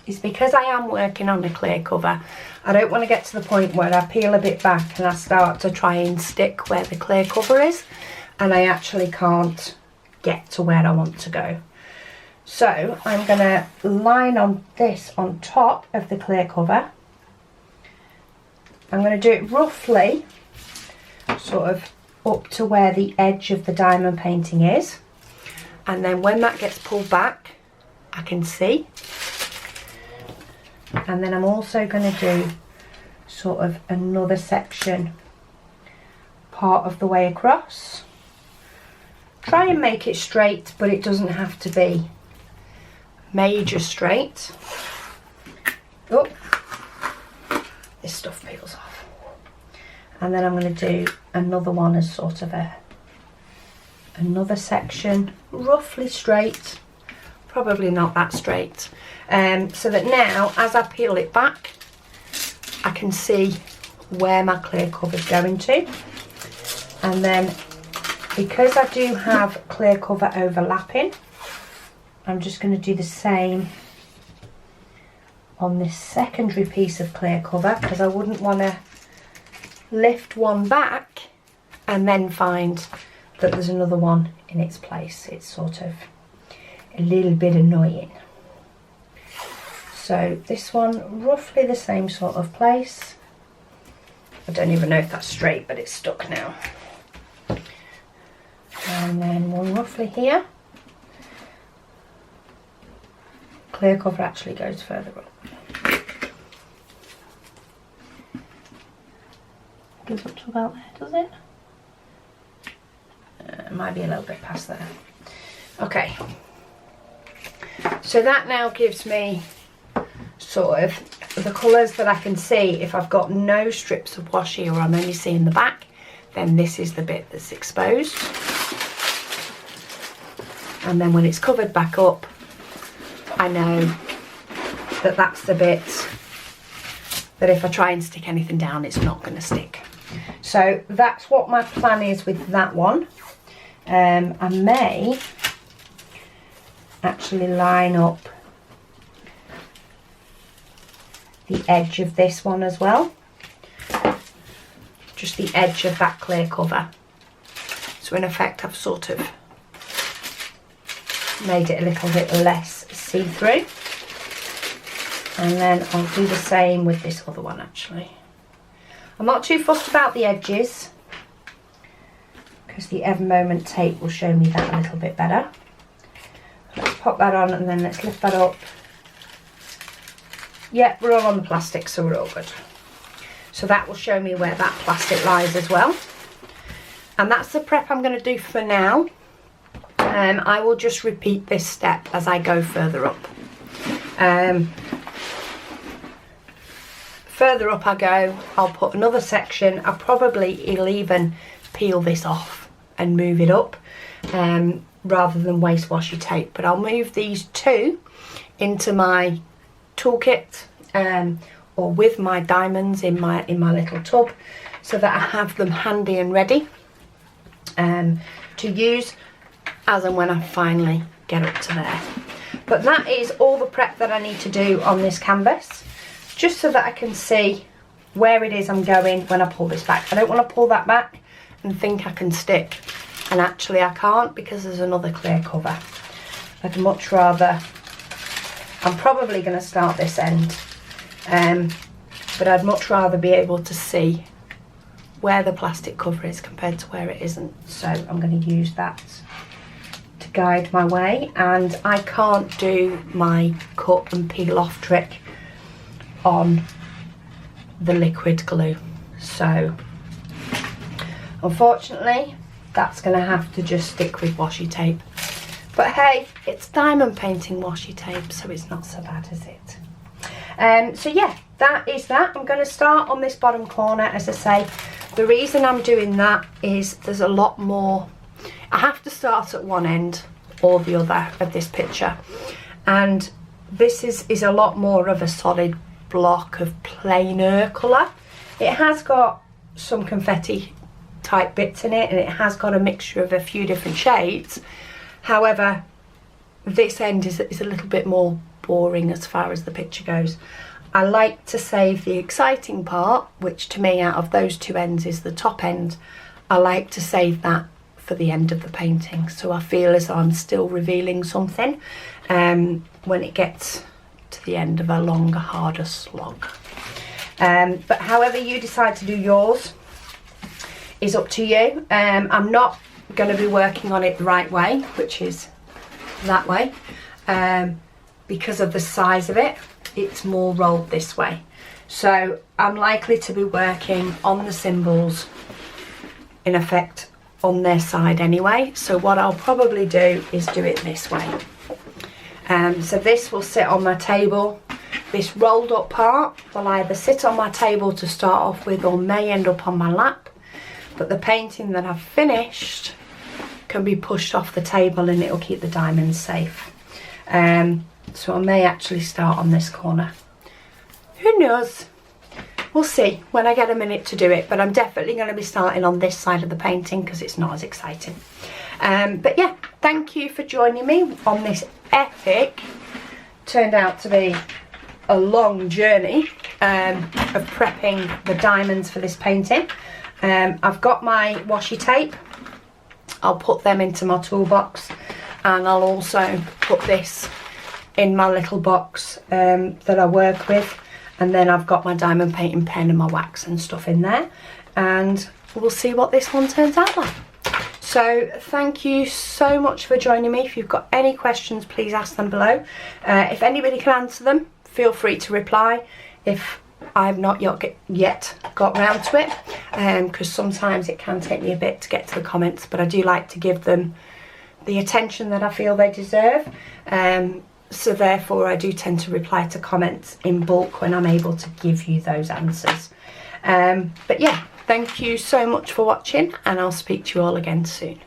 is, because I am working on a clear cover, I don't want to get to the point where I peel a bit back and I start to try and stick where the clear cover is and I actually can't get to where I want to go. So I'm going to line on this on top of the clear cover. I'm going to do it roughly sort of up to where the edge of the diamond painting is, and then when that gets pulled back I can see. And then I'm also going to do sort of another section part of the way across. Try and make it straight, but it doesn't have to be major straight. Oh, this stuff peels off. And then I'm going to do another one as sort of another section, roughly straight, probably not that straight, so that now as I peel it back I can see where my clear cover's going to. And then because I do have clear cover overlapping, I'm just going to do the same on this secondary piece of clear cover, because I wouldn't want to lift one back and then find that there's another one in its place. It's sort of a little bit annoying. So this one, roughly the same sort of place. I don't even know if that's straight, but it's stuck now. And then one roughly here. Clear cover actually goes further up. Goes up to about there, does it? It might be a little bit past there. Okay. So that now gives me sort of the colours that I can see. If I've got no strips of washi or I'm only seeing the back, then this is the bit that's exposed. And then when it's covered back up, I know that that's the bit that if I try and stick anything down, it's not going to stick. So that's what my plan is with that one. I may actually line up the edge of this one as well, just the edge of that clear cover. So in effect I've sort of made it a little bit less see-through, and then I'll do the same with this other one. Actually, I'm not too fussed about the edges because the Ever Moment tape will show me that a little bit better. Let's pop that on and then let's lift that up. Yeah, we're all on the plastic, so we're all good. So that will show me where that plastic lies as well. And that's the prep I'm going to do for now. I will just repeat this step as I go further up. Further up I go, I'll put another section. I'll even peel this off and move it up rather than waste washi tape. But I'll move these two into my toolkit, or with my diamonds in my little tub, so that I have them handy and ready to use as and when I finally get up to there. But that is all the prep that I need to do on this canvas, just so that I can see where it is I'm going when I pull this back. I don't want to pull that back and think I can stick, and actually I can't, because there's another clear cover. I'd much rather, I'm probably going to start this end, but I'd much rather be able to see where the plastic cover is compared to where it isn't. So I'm going to use that to guide my way, and I can't do my cut and peel off trick on the liquid glue, so unfortunately that's going to have to just stick with washi tape. But hey, it's diamond painting washi tape, so it's not so bad, is it? So yeah, that is that. I'm going to start on this bottom corner. As I say, the reason I'm doing that is there's a lot more. I have to start at one end or the other of this picture, and this is a lot more of a solid block of plainer colour. It has got some confetti type bits in it, and it has got a mixture of a few different shades. However, this end is a little bit more boring as far as the picture goes. I like to save the exciting part, which to me out of those two ends is the top end. I like to save that for the end of the painting, so I feel as though I'm still revealing something when it gets to the end of a longer, harder slog. But however you decide to do yours is up to you. I'm not going to be working on it the right way, which is that way, because of the size of it. It's more rolled this way, so I'm likely to be working on the symbols in effect on their side anyway. So what I'll probably do is do it this way. So this will sit on my table. This rolled up part will either sit on my table to start off with, or may end up on my lap, but the painting that I've finished can be pushed off the table and it'll keep the diamonds safe. So I may actually start on this corner. Who knows? We'll see when I get a minute to do it, but I'm definitely going to be starting on this side of the painting because it's not as exciting. But yeah, thank you for joining me on this epic, turned out to be a long journey of prepping the diamonds for this painting. I've got my washi tape. I'll put them into my toolbox, and I'll also put this in my little box that I work with, and then I've got my diamond painting pen and my wax and stuff in there, and we'll see what this one turns out like. So thank you so much for joining me. If you've got any questions, please ask them below. If anybody can answer them, feel free to reply. If I've not yet got round to it, because sometimes it can take me a bit to get to the comments, but I do like to give them the attention that I feel they deserve. So therefore I do tend to reply to comments in bulk when I'm able to give you those answers. But yeah, thank you so much for watching, and I'll speak to you all again soon.